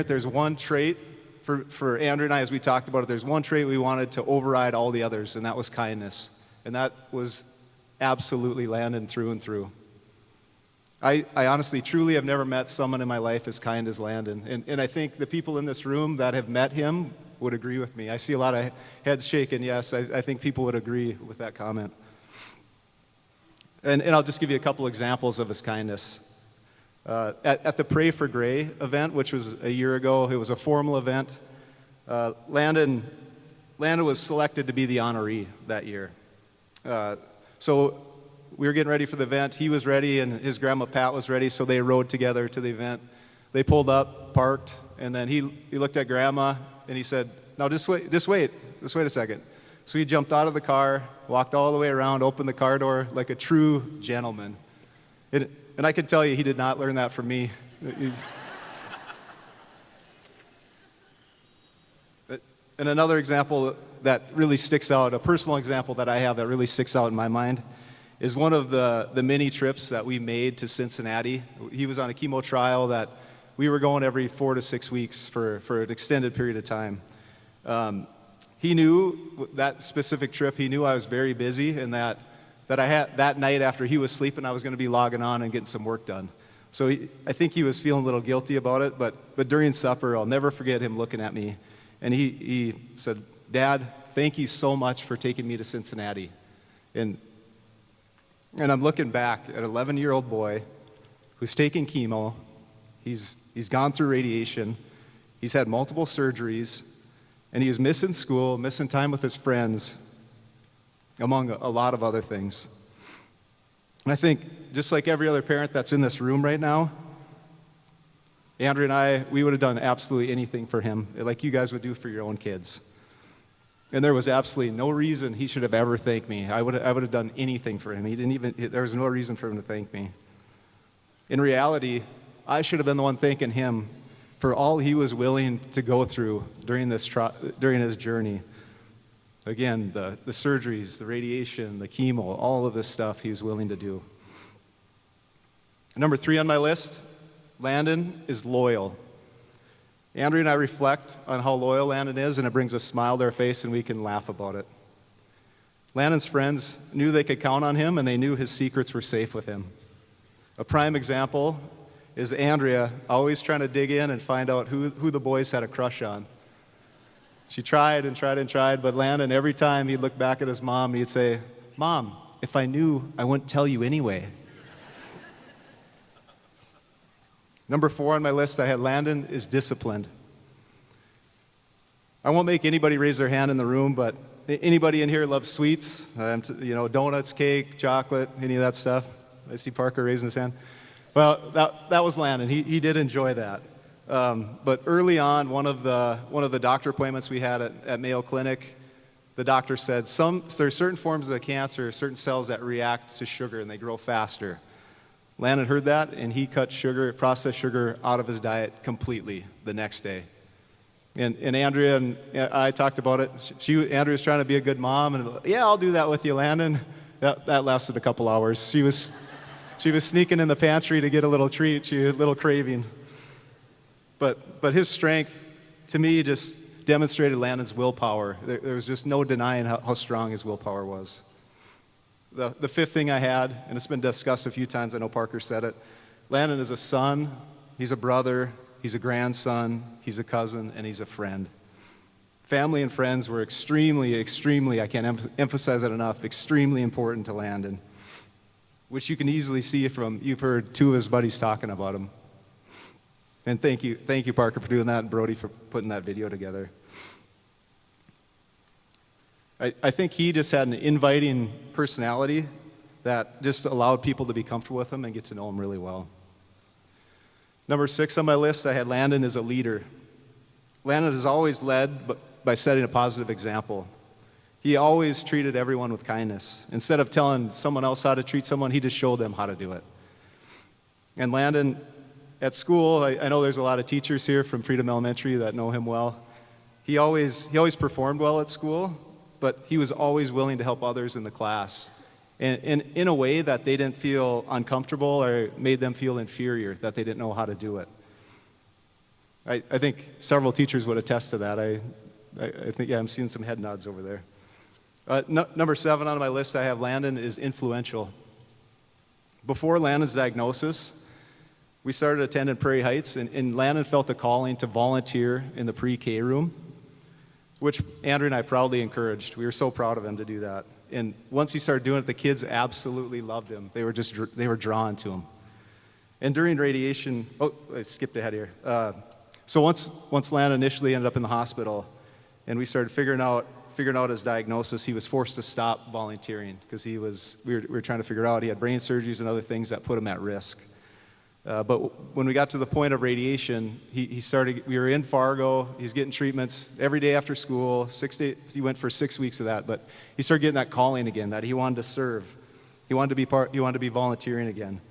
there's one trait for Andrew and I, as we talked about it, there's one trait we wanted to override all the others, and that was kindness. And that was absolutely Landon through and through. I honestly, truly have never met someone in my life as kind as Landon. And I think the people in this room that have met him would agree with me. I see a lot of heads shaking, yes. I think people would agree with that comment. And I'll just give you a couple examples of his kindness. At the Pray for Gray event, which was a year ago, it was a formal event. Landon was selected to be the honoree that year. So we were getting ready for the event. He was ready, and his grandma Pat was ready, so they rode together to the event. They pulled up, parked, and then he looked at Grandma, and he said, "No, just wait a second." So he jumped out of the car, walked all the way around, opened the car door like a true gentleman. And I can tell you, he did not learn that from me. And another example that really sticks out, a personal example that I have that really sticks out in my mind, is one of the many trips that we made to Cincinnati. He was on a chemo trial that we were going every 4 to 6 weeks for an extended period of time. He knew that specific trip, he knew I was very busy, and that I had that night after he was sleeping, I was going to be logging on and getting some work done. So I think he was feeling a little guilty about it, but during supper, I'll never forget him looking at me, and he said, "Dad, thank you so much for taking me to Cincinnati." And I'm looking back at an 11-year-old boy who's taking chemo. He's gone through radiation. He's had multiple surgeries, and he was missing school, missing time with his friends, among a lot of other things. And I think, just like every other parent that's in this room right now, Andrea and I, we would have done absolutely anything for him, like you guys would do for your own kids. And there was absolutely no reason he should have ever thanked me. I would have done anything for him. There was no reason for him to thank me. In reality, I should have been the one thanking him for all he was willing to go through during his journey. Again, the surgeries, the radiation, the chemo, all of this stuff he was willing to do. Number 3 on my list, Landon is loyal. Andrea and I reflect on how loyal Landon is, and it brings a smile to our face, and we can laugh about it. Landon's friends knew they could count on him, and they knew his secrets were safe with him. A prime example is Andrea always trying to dig in and find out who the boys had a crush on. She tried and tried and tried, but Landon, every time he'd look back at his mom, he'd say, "Mom, if I knew, I wouldn't tell you anyway." Number 4 on my list, I had Landon is disciplined. I won't make anybody raise their hand in the room, but anybody in here loves sweets? Donuts, cake, chocolate, any of that stuff? I see Parker raising his hand. Well, that was Landon. He did enjoy that. But early on, one of the doctor appointments we had at Mayo Clinic, the doctor said there's certain forms of cancer, certain cells that react to sugar and they grow faster. Landon heard that, and he cut processed sugar, out of his diet completely the next day. And Andrea and I talked about it. Andrea's trying to be a good mom, and yeah, I'll do that with you, Landon. That lasted a couple hours. She was sneaking in the pantry to get a little treat. She had a little craving. But his strength, to me, just demonstrated Landon's willpower. There was just no denying how strong his willpower was. The 5th thing I had, and it's been discussed a few times, I know Parker said it, Landon is a son, he's a brother, he's a grandson, he's a cousin, and he's a friend. Family and friends were extremely, I can't emphasize it enough, extremely important to Landon, which you can easily see you've heard 2 of his buddies talking about him. And thank you, Parker, for doing that, and Brody for putting that video together. I think he just had an inviting personality that just allowed people to be comfortable with him and get to know him really well. Number 6 on my list, I had Landon as a leader. Landon has always led by setting a positive example. He always treated everyone with kindness. Instead of telling someone else how to treat someone, he just showed them how to do it. And Landon, at school, I know there's a lot of teachers here from Freedom Elementary that know him well. He always performed well at school, but he was always willing to help others in the class. And in a way that they didn't feel uncomfortable or made them feel inferior, that they didn't know how to do it. I think several teachers would attest to that. I think, I'm seeing some head nods over there. Number 7 on my list, I have Landon is influential. Before Landon's diagnosis, we started attending Prairie Heights, and Landon felt a calling to volunteer in the pre-K room, which Andrea and I proudly encouraged. We were so proud of him to do that. And once he started doing it, the kids absolutely loved him. They were drawn to him. And during radiation, I skipped ahead here. So once Landon initially ended up in the hospital, and we started figuring out his diagnosis, he was forced to stop volunteering because we were trying to figure out he had brain surgeries and other things that put him at risk. But when we got to the point of radiation, we were in Fargo, he's getting treatments every day after school, 6 days, he went for 6 weeks of that, but he started getting that calling again, that he wanted to serve. He wanted to be volunteering again.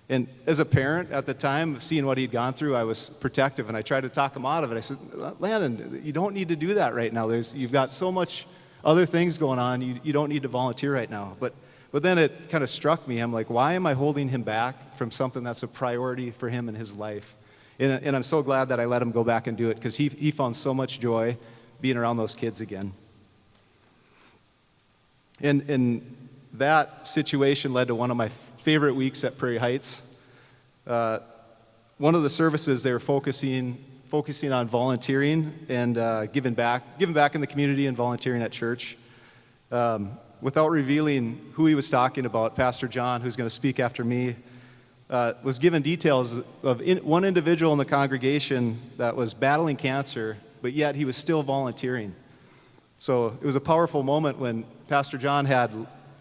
And as a parent at the time, seeing what he'd gone through, I was protective, and I tried to talk him out of it. I said, Landon, you don't need to do that right now. You've got so much other things going on. You don't need to volunteer right now. But then it kind of struck me. I'm like, why am I holding him back from something that's a priority for him in his life? And I'm so glad that I let him go back and do it, because he found so much joy being around those kids again. And that situation led to one of my favorite weeks at Prairie Heights. One of the services, they were focusing on volunteering and giving back in the community and volunteering at church. Without revealing who he was talking about, Pastor John, who's going to speak after me, was given details of one individual in the congregation that was battling cancer, but yet he was still volunteering. So it was a powerful moment when Pastor John had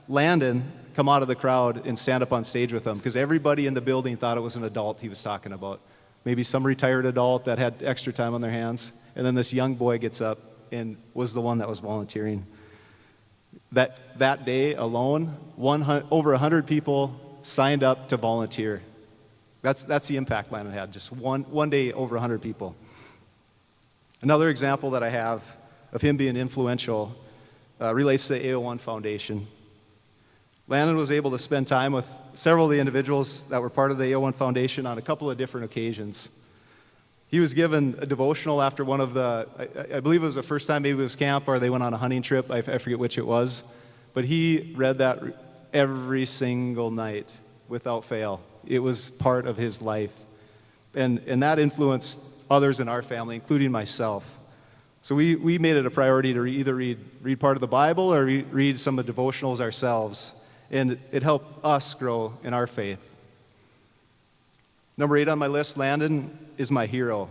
Landon come out of the crowd and stand up on stage with him, because everybody in the building thought it was an adult he was talking about. Maybe some retired adult that had extra time on their hands. And then this young boy gets up and was the one that was volunteering. That day alone, over 100 people signed up to volunteer. That's the impact Landon had, just one day, over 100 people. Another example that I have of him being influential relates to the AO1 Foundation. Landon was able to spend time with several of the individuals that were part of the AO1 Foundation on a couple of different occasions. He was given a devotional after one of I believe it was the first time maybe it was camp, or they went on a hunting trip, I forget which it was, but he read that every single night without fail. It was part of his life. And that influenced others in our family, including myself. So we made it a priority to either read part of the Bible or read some of the devotionals ourselves. And it helped us grow in our faith. Number 8 on my list, Landon is my hero.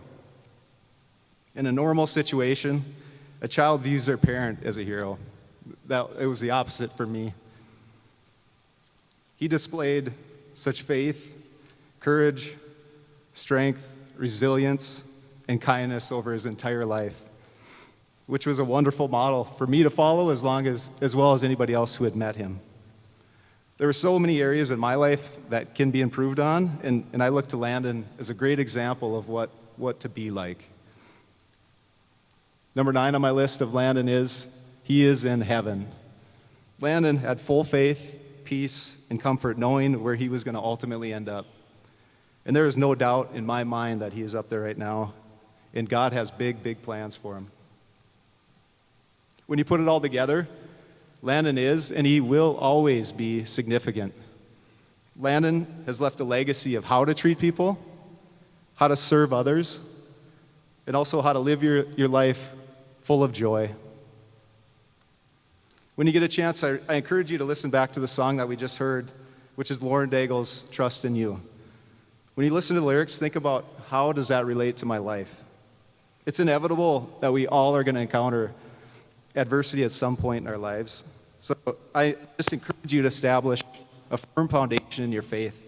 In a normal situation, a child views their parent as a hero. It was the opposite for me. He displayed such faith, courage, strength, resilience, and kindness over his entire life, which was a wonderful model for me to follow as well as anybody else who had met him. There were so many areas in my life that can be improved on, and I look to Landon as a great example of what to be like. Number 9 on my list of Landon is, he is in heaven. Landon had full faith, peace, and comfort knowing where he was going to ultimately end up. And there is no doubt in my mind that he is up there right now, and God has big, big plans for him. When you put it all together, Landon is, and he will always be significant. Landon has left a legacy of how to treat people, how to serve others, and also how to live your life full of joy. When you get a chance, I encourage you to listen back to the song that we just heard, which is Lauren Daigle's Trust in You. When you listen to the lyrics, think about, how does that relate to my life? It's inevitable that we all are going to encounter adversity at some point in our lives. So I just encourage you to establish a firm foundation in your faith.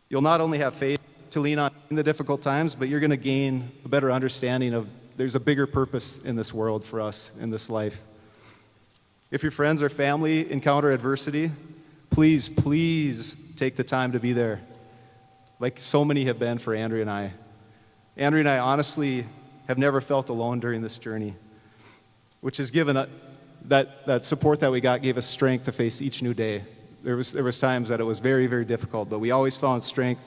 You'll not only have faith to lean on in the difficult times, but you're going to gain a better understanding of there's a bigger purpose in this world for us in this life. If your friends or family encounter adversity, please take the time to be there, like so many have been for Andrea and I. Andrea and I honestly have never felt alone during this journey, which has given that support that we got gave us strength to face each new day. There was times that it was very, very difficult, but we always found strength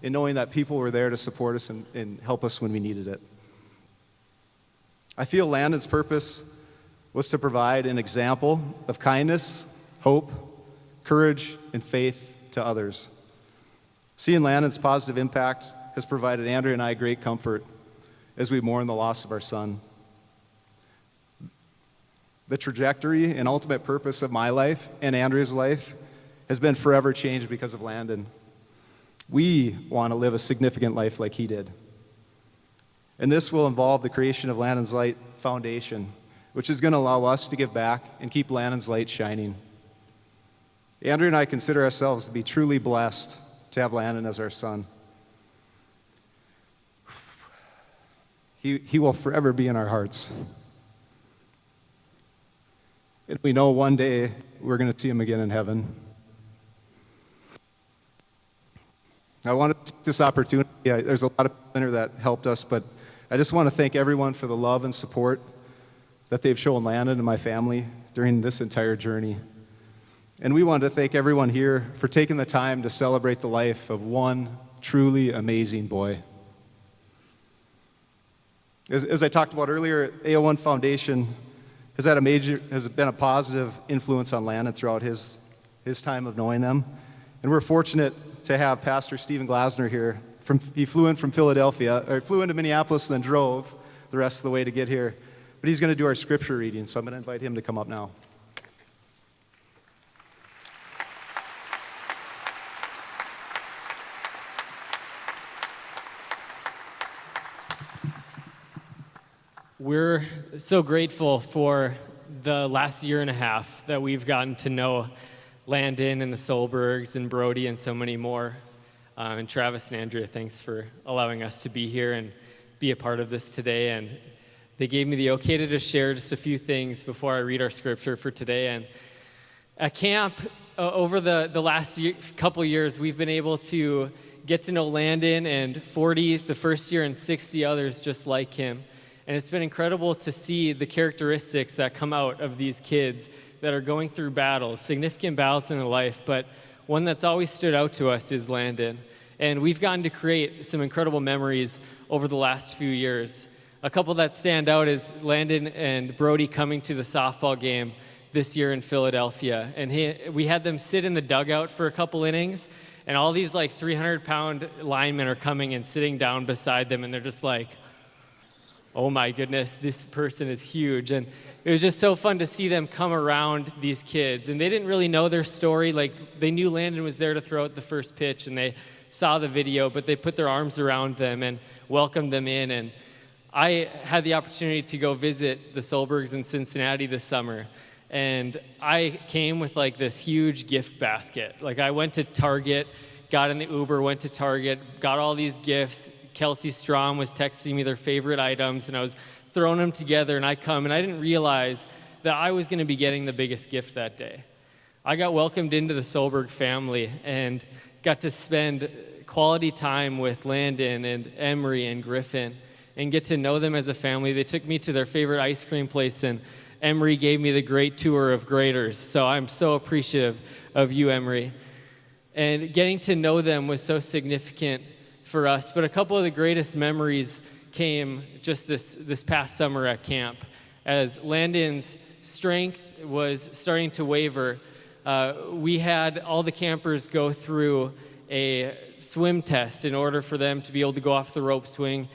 in knowing that people were there to support us and help us when we needed it. I feel Landon's purpose was to provide an example of kindness, hope, courage, and faith to others. Seeing Landon's positive impact has provided Andrea and I great comfort as we mourn the loss of our son. The trajectory and ultimate purpose of my life and Andrea's life has been forever changed because of Landon. We want to live a significant life like he did. And this will involve the creation of Landon's Light Foundation, which is going to allow us to give back and keep Landon's light shining. Andrea and I consider ourselves to be truly blessed to have Landon as our son. He will forever be in our hearts. And we know one day we're going to see him again in heaven. I want to take this opportunity. There's a lot of people in here that helped us, but I just want to thank everyone for the love and support that they've shown Landon and my family during this entire journey. And we want to thank everyone here for taking the time to celebrate the life of one truly amazing boy. As I talked about earlier, AO1 Foundation has been a positive influence on Landon throughout his time of knowing them. And we're fortunate to have Pastor Stephen Glasner here. He flew in from Philadelphia, or flew into Minneapolis and then drove the rest of the way to get here. But he's going to do our scripture reading, so I'm going to invite him to come up now.
We're so grateful for the last year and a half that we've gotten to know Landon and the Solbergs and Brody and so many more. And Travis and Andrea, thanks for allowing us to be here and be a part of this today. And they gave me the okay to just share just a few things before I read our scripture for today. And at camp, over the last couple years, we've been able to get to know Landon and 40 the first year and 60 others just like him. And it's been incredible to see the characteristics that come out of these kids that are going through battles, significant battles in their life, but one that's always stood out to us is Landon. And we've gotten to create some incredible memories over the last few years. A couple that stand out is Landon and Brody coming to the softball game this year in Philadelphia. And we had them sit in the dugout for a couple innings, and all these like 300-pound linemen are coming and sitting down beside them, and they're just like, oh my goodness, this person is huge. And it was just so fun to see them come around these kids. And they didn't really know their story. Like, they knew Landon was there to throw out the first pitch, and they saw the video, but they put their arms around them and welcomed them in. And I had the opportunity to go visit the Solbergs in Cincinnati this summer. And I came with like this huge gift basket. Like, I went to Target, got in the Uber, went to Target, got all these gifts. Kelsey Strom was texting me their favorite items, and I was throwing them together, and I didn't realize that I was going to be getting the biggest gift that day. I got welcomed into the Solberg family and got to spend quality time with Landon and Emery and Griffin and get to know them as a family. They took me to their favorite ice cream place, and Emery gave me the great tour of Graders, so I'm so appreciative of you, Emery. And getting to know them was so significant for us, but a couple of the greatest memories came just this past summer at camp. As Landon's strength was starting to waver, we had all the campers go through a swim test in order for them to be able to go off the rope swing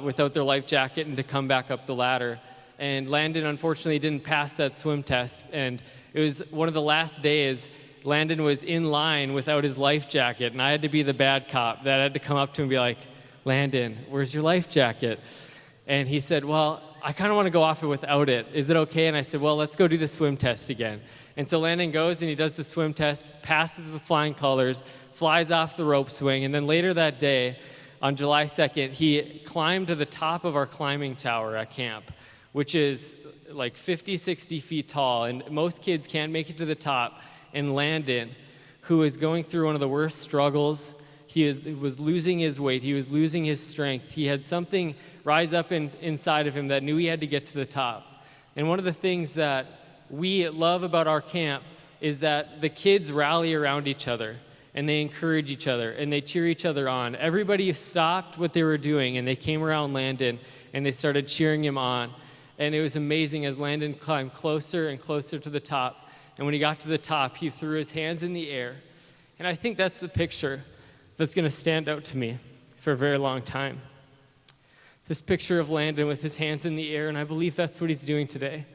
without their life jacket and to come back up the ladder. And Landon, unfortunately, didn't pass that swim test, and it was one of the last days. Landon was in line without his life jacket, and I had to be the bad cop that had to come up to him and be like, Landon, where's your life jacket? And he said, well, I kind of want to go off it without it. Is it okay? And I said, well, let's go do the swim test again. And so Landon goes and he does the swim test, passes with flying colors, flies off the rope swing, and then later that day, on July 2nd, he climbed to the top of our climbing tower at camp, which is like 50, 60 feet tall, and most kids can't make it to the top. And Landon, who was going through one of the worst struggles, he was losing his weight, he was losing his strength. He had something rise up inside of him that knew he had to get to the top. And one of the things that we love about our camp is that the kids rally around each other, and they encourage each other, and they cheer each other on. Everybody stopped what they were doing, and they came around Landon, and they started cheering him on. And it was amazing as Landon climbed closer and closer to the top. And when he got to the top, he threw his hands in the air. And I think that's the picture that's going to stand out to me for a very long time. This picture of Landon with his hands in the air, and I believe that's what he's doing today.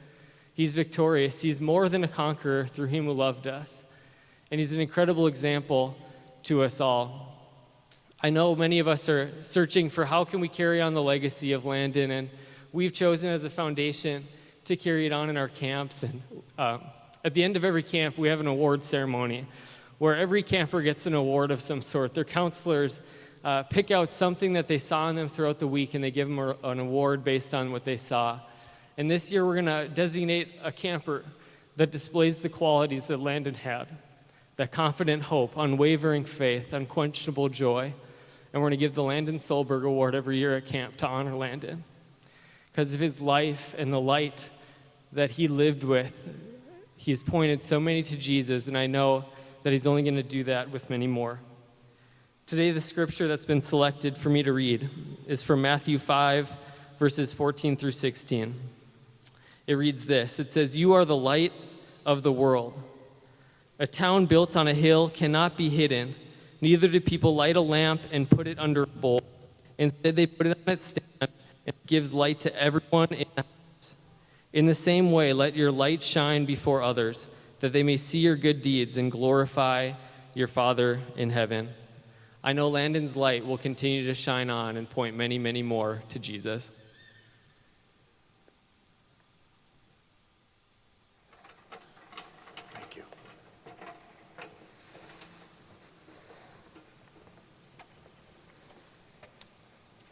He's victorious. He's more than a conqueror through him who loved us. And he's an incredible example to us all. I know many of us are searching for how can we carry on the legacy of Landon, and we've chosen as a foundation to carry it on in our camps. And at the end of every camp, we have an award ceremony where every camper gets an award of some sort. Their counselors pick out something that they saw in them throughout the week, and they give them an award based on what they saw. And this year, we're going to designate a camper that displays the qualities that Landon had. that confident hope, unwavering faith, unquenchable joy. And we're going to give the Landon Solberg Award every year at camp to honor Landon. Because of his life and the light that he lived with, he's pointed so many to Jesus, and I know that he's only going to do that with many more. Today, the scripture that's been selected for me to read is from Matthew 5, verses 14 through 16. It reads this. It says, "You are the light of the world. A town built on a hill cannot be hidden. Neither do people light a lamp and put it under a bowl. Instead, they put it on its stand, and it gives light to everyone in the house. In the same way, let your light shine before others, that they may see your good deeds and glorify your Father in heaven." I know Landon's light will continue to shine on and point many, many more to Jesus.
Thank you.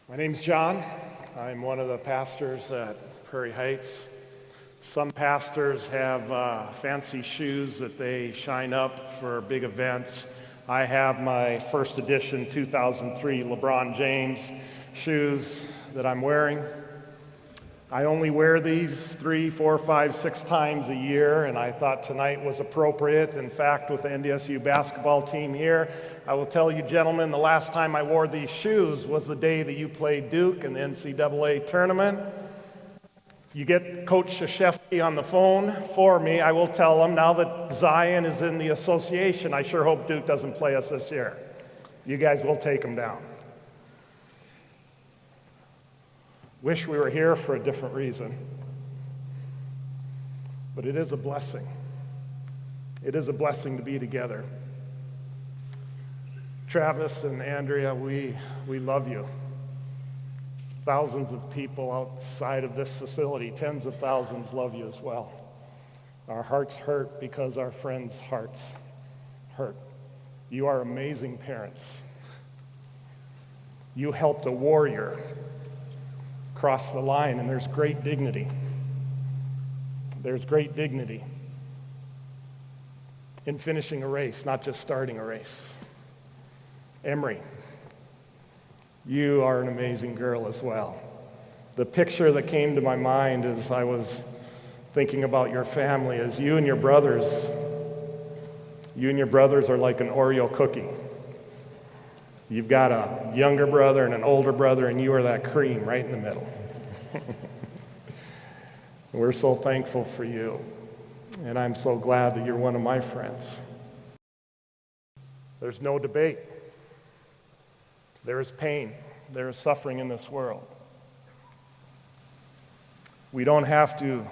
My name's John. I'm one of the pastors at Prairie Heights. Some pastors have fancy shoes that they shine up for big events. I have my first edition 2003 LeBron James shoes that I'm wearing. I only wear these 3, 4, 5, 6 times a year, and I thought tonight was appropriate. In fact, with the NDSU basketball team here, I will tell you, gentlemen, the last time I wore these shoes was the day that you played Duke in the NCAA tournament. If you get Coach Krzyzewski on the phone for me, I will tell him, now that Zion is in the association, I sure hope Duke doesn't play us this year. You guys will take him down. Wish we were here for a different reason. But it is a blessing. It is a blessing to be together. Travis and Andrea, we love you. Thousands of people outside of this facility, tens of thousands, love you as well. Our hearts hurt because our friends' hearts hurt. You are amazing parents. You helped a warrior cross the line, and there's great dignity. There's great dignity in finishing a race, not just starting a race. Emery, you are an amazing girl as well. The picture that came to my mind as I was thinking about your family is you and your brothers are like an Oreo cookie. You've got a younger brother and an older brother, and you are that cream right in the middle. We're so thankful for you, and I'm so glad that you're one of my friends. There's no debate. There is pain. There is suffering in this world. We don't have to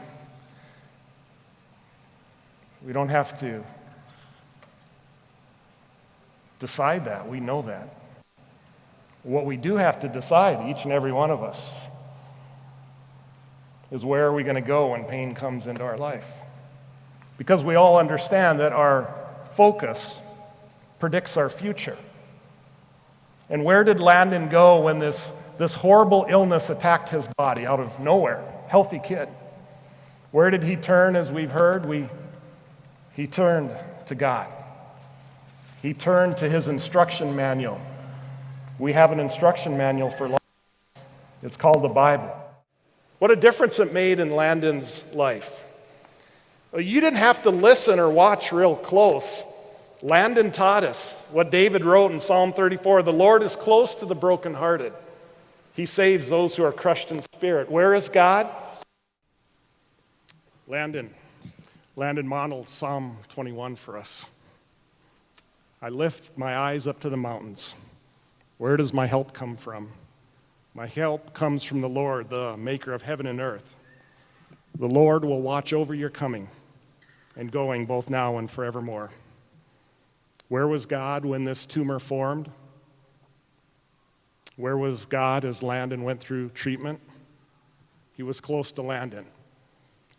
decide that. We know that. What we do have to decide, each and every one of us, is where are we going to go when pain comes into our life? Because we all understand that our focus predicts our future. And where did Landon go when this horrible illness attacked his body out of nowhere? Healthy kid. Where did he turn, as we've heard? He turned to God. He turned to his instruction manual. We have an instruction manual for life. It's called the Bible. What a difference it made in Landon's life. Well, you didn't have to listen or watch real close. Landon taught us what David wrote in Psalm 34, "The Lord is close to the brokenhearted. He saves those who are crushed in spirit." Where is God? Landon modeled Psalm 21 for us. I lift my eyes up to the mountains. Where does my help come from? My help comes from the Lord, the maker of heaven and earth. The Lord will watch over your coming and going both now and forevermore. Where was God when this tumor formed? Where was God as Landon went through treatment? He was close to Landon,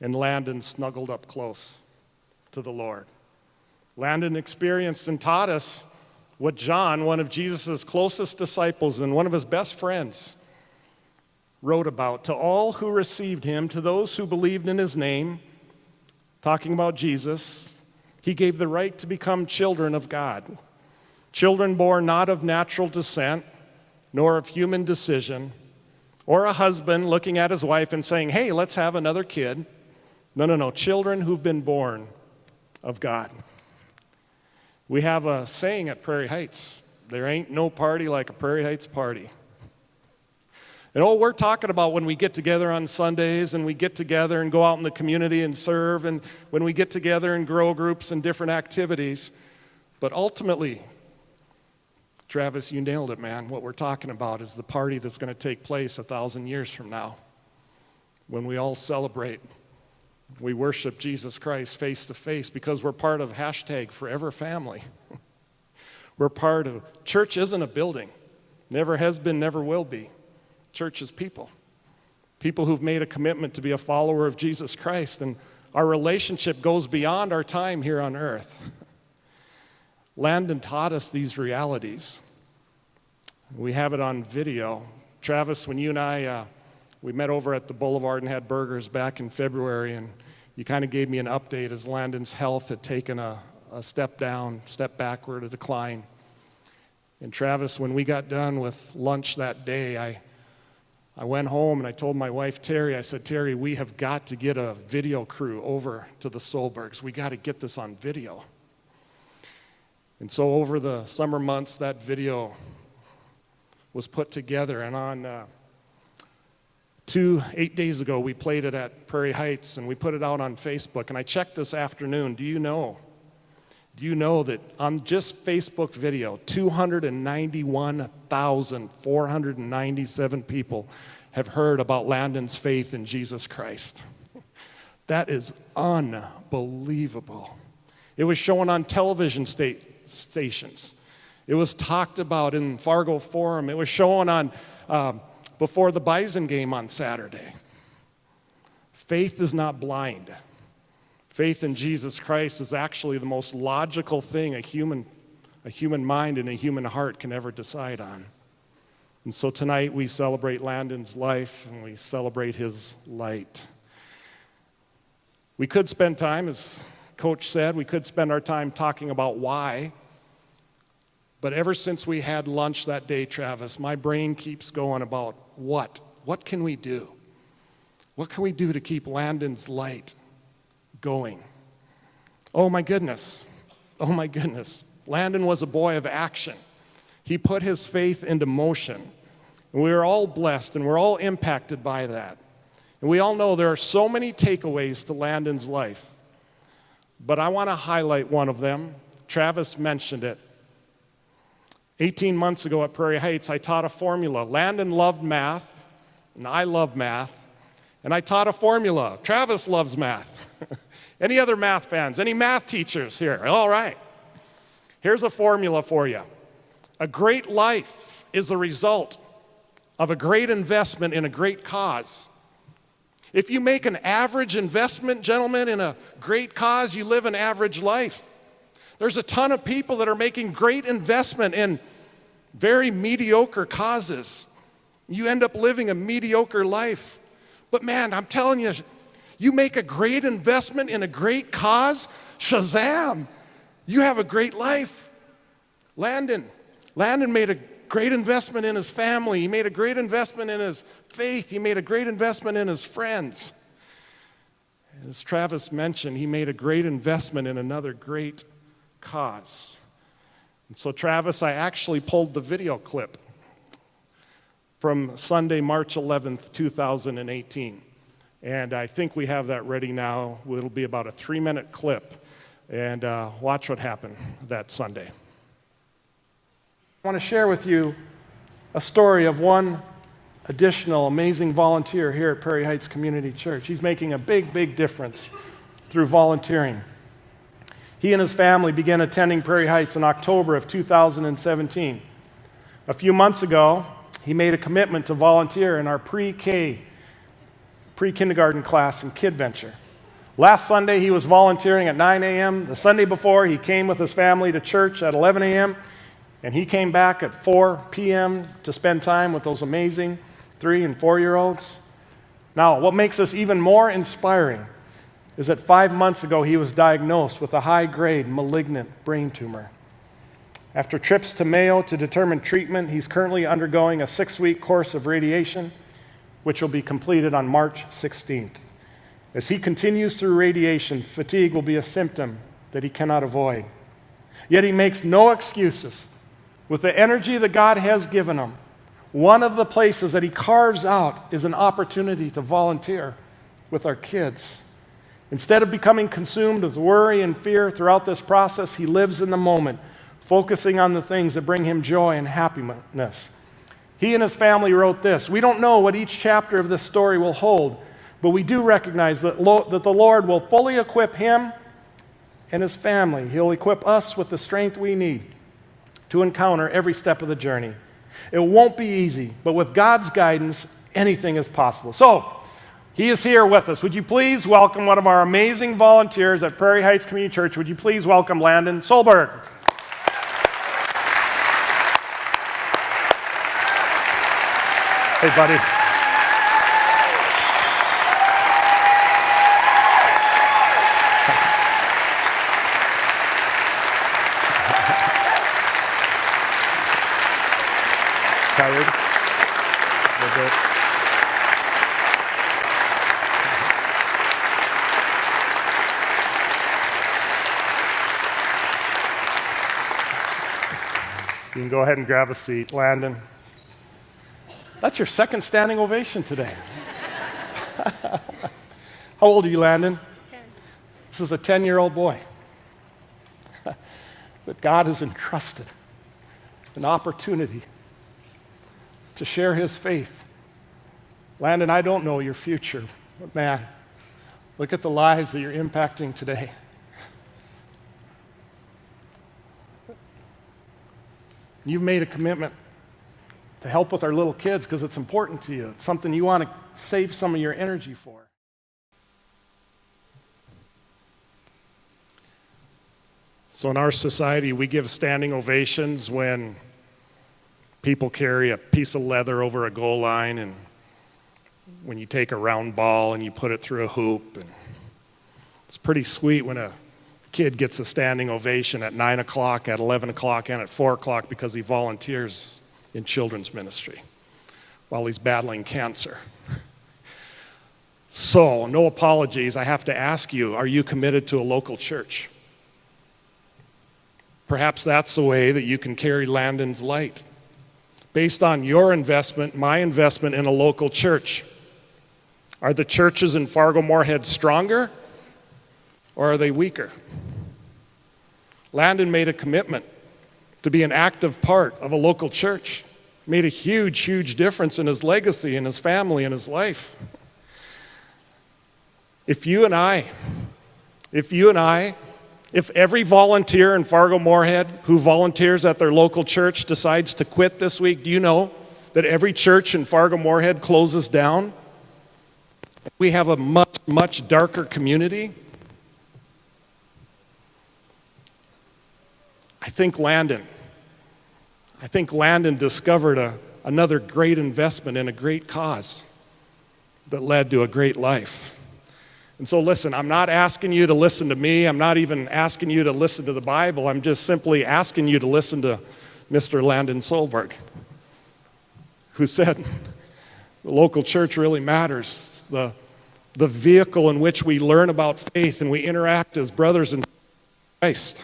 and Landon snuggled up close to the Lord. Landon experienced and taught us what John, one of Jesus' closest disciples and one of his best friends, wrote about. To all who received him, to those who believed in his name, talking about Jesus, He gave the right to become children of God, children born not of natural descent, nor of human decision, or a husband looking at his wife and saying, hey, let's have another kid. No, children who've been born of God. We have a saying at Prairie Heights, there ain't no party like a Prairie Heights party. And we're talking about when we get together on Sundays and we get together and go out in the community and serve, and when we get together and grow groups and different activities. But ultimately, Travis, you nailed it, man. What we're talking about is the party that's going to take place 1,000 years from now, when we all celebrate. We worship Jesus Christ face to face because we're part of #ForeverFamily. We're part of, church isn't a building. Never has been, never will be. Church is people. People who've made a commitment to be a follower of Jesus Christ, and our relationship goes beyond our time here on earth. Landon taught us these realities. We have it on video. Travis, when you and I, we met over at the Boulevard and had burgers back in February, and you kind of gave me an update as Landon's health had taken a step down, step backward, a decline. And Travis, when we got done with lunch that day, I went home and I told my wife, Terry, I said, Terry, we have got to get a video crew over to the Solbergs. We got to get this on video. And so over the summer months, that video was put together, and on 8 days ago, we played it at Prairie Heights, and we put it out on Facebook. And I checked this afternoon. Do you know that on just Facebook video, 291,497 people have heard about Landon's faith in Jesus Christ? That is unbelievable. It was shown on television stations. It was talked about in Fargo Forum. It was shown on before the Bison game on Saturday. Faith is not blind. Faith in Jesus Christ is actually the most logical thing a human mind and a human heart can ever decide on. And so tonight we celebrate Landon's life and we celebrate his light. We could spend time, as Coach said, we could spend our time talking about why. But ever since we had lunch that day, Travis, my brain keeps going about what? What can we do? What can we do to keep Landon's light going? Oh my goodness. Landon was a boy of action. He put his faith into motion. And we are all blessed and we're all impacted by that. And we all know there are so many takeaways to Landon's life. But I want to highlight one of them. Travis mentioned it. 18 months ago at Prairie Heights, I taught a formula. Landon loved math, and I love math. And I taught a formula. Travis loves math. Any other math fans? Any math teachers here? All right. Here's a formula for you. A great life is a result of a great investment in a great cause. If you make an average investment, gentlemen, in a great cause, you live an average life. There's a ton of people that are making great investment in very mediocre causes. You end up living a mediocre life. But man, I'm telling you, you make a great investment in a great cause, shazam, you have a great life. Landon made a great investment in his family. He made a great investment in his faith. He made a great investment in his friends. As Travis mentioned, he made a great investment in another great cause. And so, Travis, I actually pulled the video clip from Sunday, March 11th, 2018. And I think we have that ready now. It'll be about a 3-minute clip. And watch what happened that Sunday. I want to share with you a story of one additional amazing volunteer here at Prairie Heights Community Church. He's making a big, big difference through volunteering. He and his family began attending Prairie Heights in October of 2017. A few months ago, he made a commitment to volunteer in our pre-kindergarten class in Kid Venture. Last Sunday, he was volunteering at 9 a.m. The Sunday before, he came with his family to church at 11 a.m., and he came back at 4 p.m. to spend time with those amazing 3- and 4-year-olds. Now, what makes this even more inspiring is that 5 months ago he was diagnosed with a high-grade malignant brain tumor. After trips to Mayo to determine treatment, he's currently undergoing a 6-week course of radiation, which will be completed on March 16th. As he continues through radiation, fatigue will be a symptom that he cannot avoid. Yet he makes no excuses. With the energy that God has given him, one of the places that he carves out is an opportunity to volunteer with our kids. Instead of becoming consumed with worry and fear throughout this process, he lives in the moment, focusing on the things that bring him joy and happiness. He and his family wrote this: "We don't know what each chapter of this story will hold, but we do recognize that the Lord will fully equip him and his family. He'll equip us with the strength we need to encounter every step of the journey. It won't be easy, but with God's guidance, anything is possible." So, he is here with us. Would you please welcome one of our amazing volunteers at Prairie Heights Community Church? Would you please welcome Landon Solberg? Hey, buddy. Tired? A little bit. You can go ahead and grab a seat. Landon. That's your second standing ovation today. How old are you, Landon?
10.
This is a 10-year-old boy that God has entrusted an opportunity to share his faith. Landon, I don't know your future, but man, look at the lives that you're impacting today. You've made a commitment to help with our little kids because it's important to you. It's something you want to save some of your energy for. So in our society, we give standing ovations when people carry a piece of leather over a goal line, and when you take a round ball and you put it through a hoop. And it's pretty sweet when a kid gets a standing ovation at 9 o'clock, at 11 o'clock, and at 4 o'clock because he volunteers in children's ministry while he's battling cancer. So, no apologies. I have to ask you, are you committed to a local church? Perhaps that's the way that you can carry Landon's light. Based on your investment, my investment in a local church. Are the churches in Fargo-Moorhead stronger, or are they weaker? Landon made a commitment to be an active part of a local church. Made a huge, huge difference in his legacy, in his family, in his life. If every volunteer in Fargo-Moorhead who volunteers at their local church decides to quit this week, do you know that every church in Fargo-Moorhead closes down? We have a much, much darker community. I think Landon discovered another great investment in a great cause that led to a great life. And so listen, I'm not asking you to listen to me. I'm not even asking you to listen to the Bible. I'm just simply asking you to listen to Mr. Landon Solberg, who said the local church really matters. The vehicle in which we learn about faith and we interact as brothers in Christ.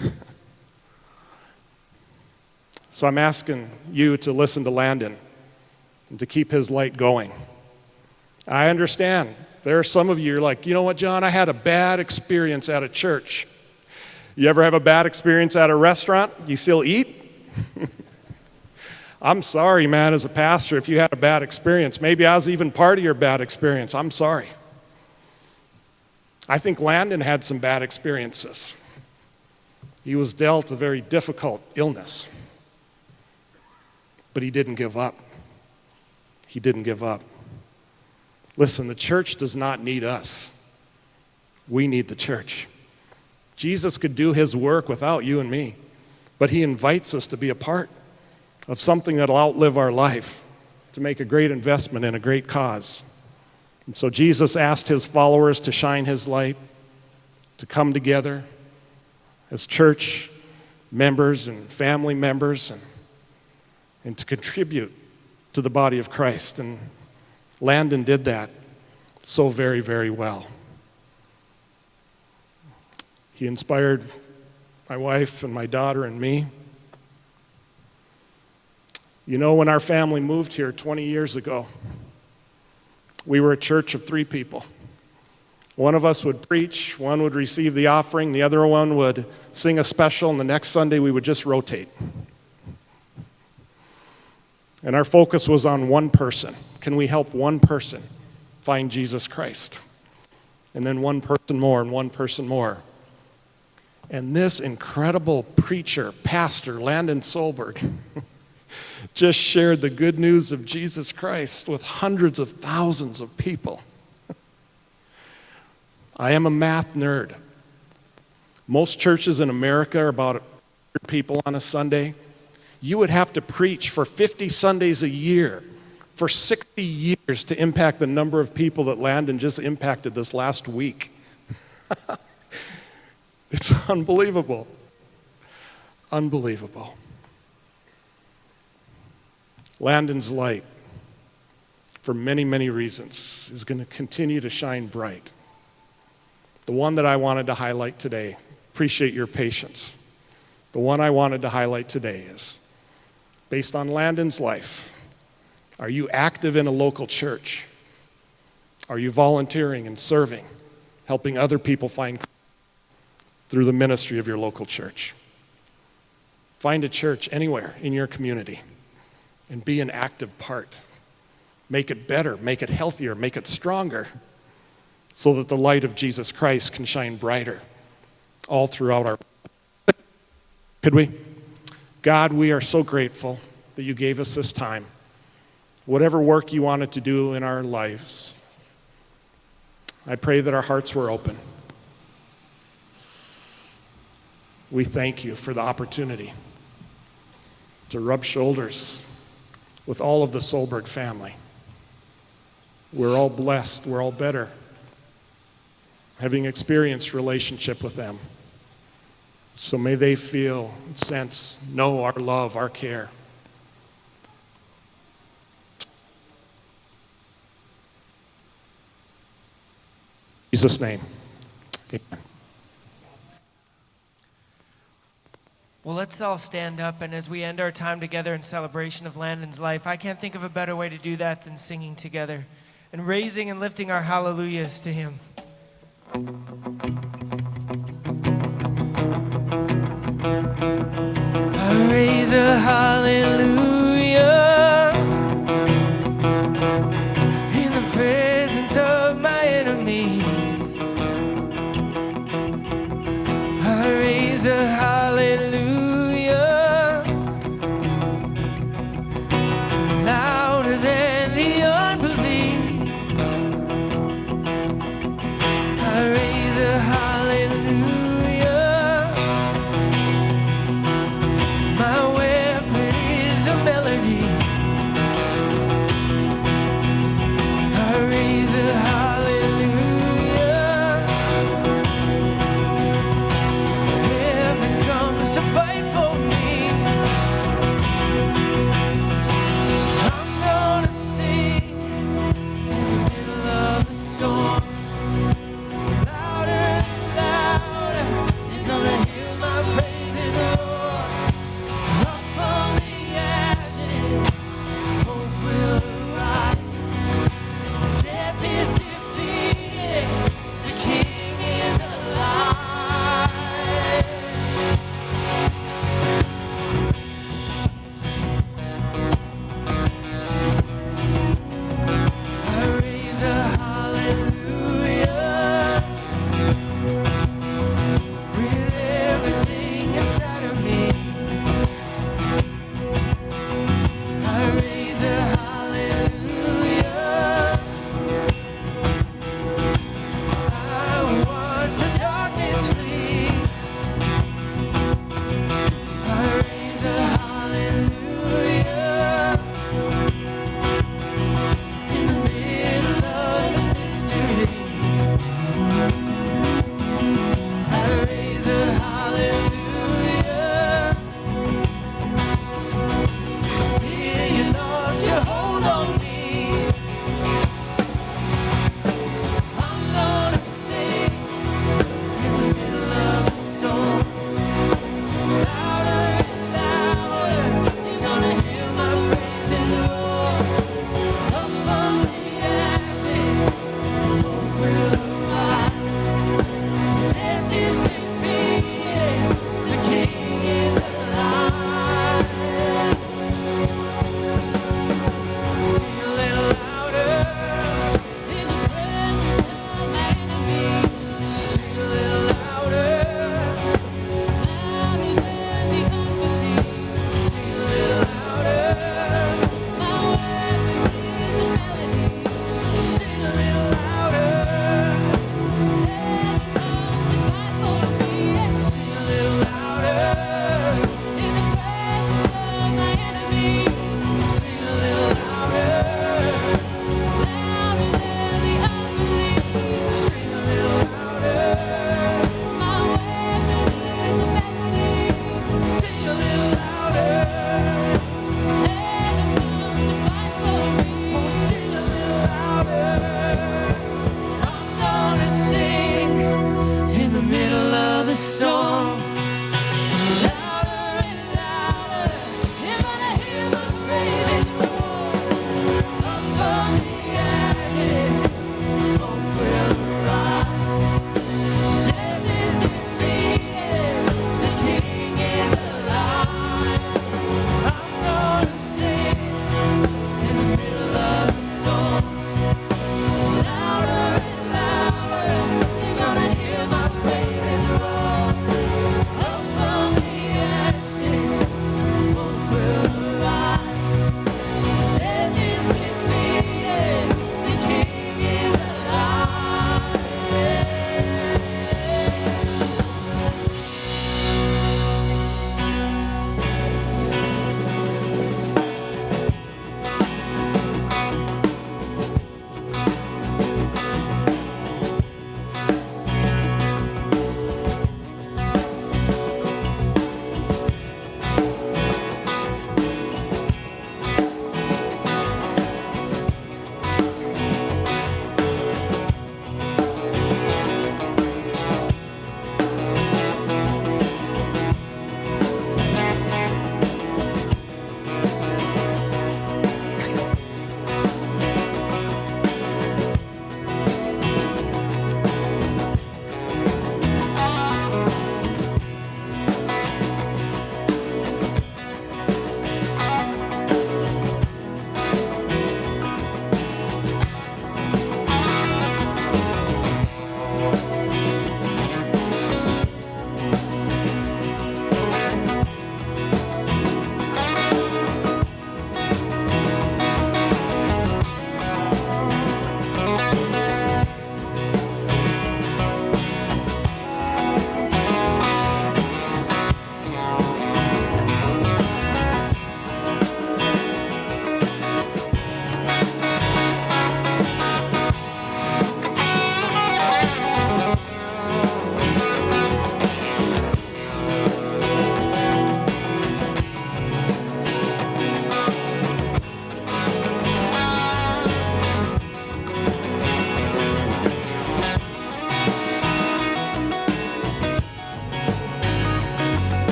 So I'm asking you to listen to Landon and to keep his light going. I understand. There are some of you who are like, you know what, John, I had a bad experience at a church. You ever have a bad experience at a restaurant? You still eat? I'm sorry, man, as a pastor, if you had a bad experience. Maybe I was even part of your bad experience. I'm sorry. I think Landon had some bad experiences. He was dealt a very difficult illness. But he didn't give up. He didn't give up. Listen, the church does not need us. We need the church. Jesus could do his work without you and me, but he invites us to be a part of something that'll outlive our life, to make a great investment in a great cause. And so Jesus asked his followers to shine his light. to come together as church members and family members and to contribute to the body of Christ. And Landon did that so very, very well. He inspired my wife and my daughter and me. You know, when our family moved here 20 years ago, we were a church of 3 people. One of us would preach, one would receive the offering, the other one would sing a special, and the next Sunday we would just rotate. And our focus was on one person. Can we help one person find Jesus Christ? And then one person more and one person more. And this incredible preacher, pastor, Landon Solberg, just shared the good news of Jesus Christ with hundreds of thousands of people. I am a math nerd. Most churches in America are about 100 people on a Sunday. You would have to preach for 50 Sundays a year for 60 years to impact the number of people that Landon just impacted this last week. It's unbelievable. Unbelievable. Landon's light, for many, many reasons, is going to continue to shine bright. The one that I wanted to highlight today, appreciate your patience. The one I wanted to highlight today is, based on Landon's life, are you active in a local church? Are you volunteering and serving, helping other people find Christ through the ministry of your local church? Find a church anywhere in your community and be an active part. Make it better, make it healthier, make it stronger, so that the light of Jesus Christ can shine brighter all throughout our lives. Could we? God, we are so grateful that you gave us this time. Whatever work you wanted to do in our lives, I pray that our hearts were open. We thank you for the opportunity to rub shoulders with all of the Solberg family. We're all blessed, we're all better, having experienced relationship with them. So may they feel, sense, know our love, our care. In Jesus' name, amen.
Well, let's all stand up, and as we end our time together in celebration of Landon's life, I can't think of a better way to do that than singing together and raising and lifting our hallelujahs to him. I raise a hallelujah in the presence of my enemies. I raise a hallelujah louder than the unbelief. I raise a hallelujah. My weapon is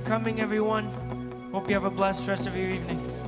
Coming, everyone. Hope you have a blessed rest of your evening.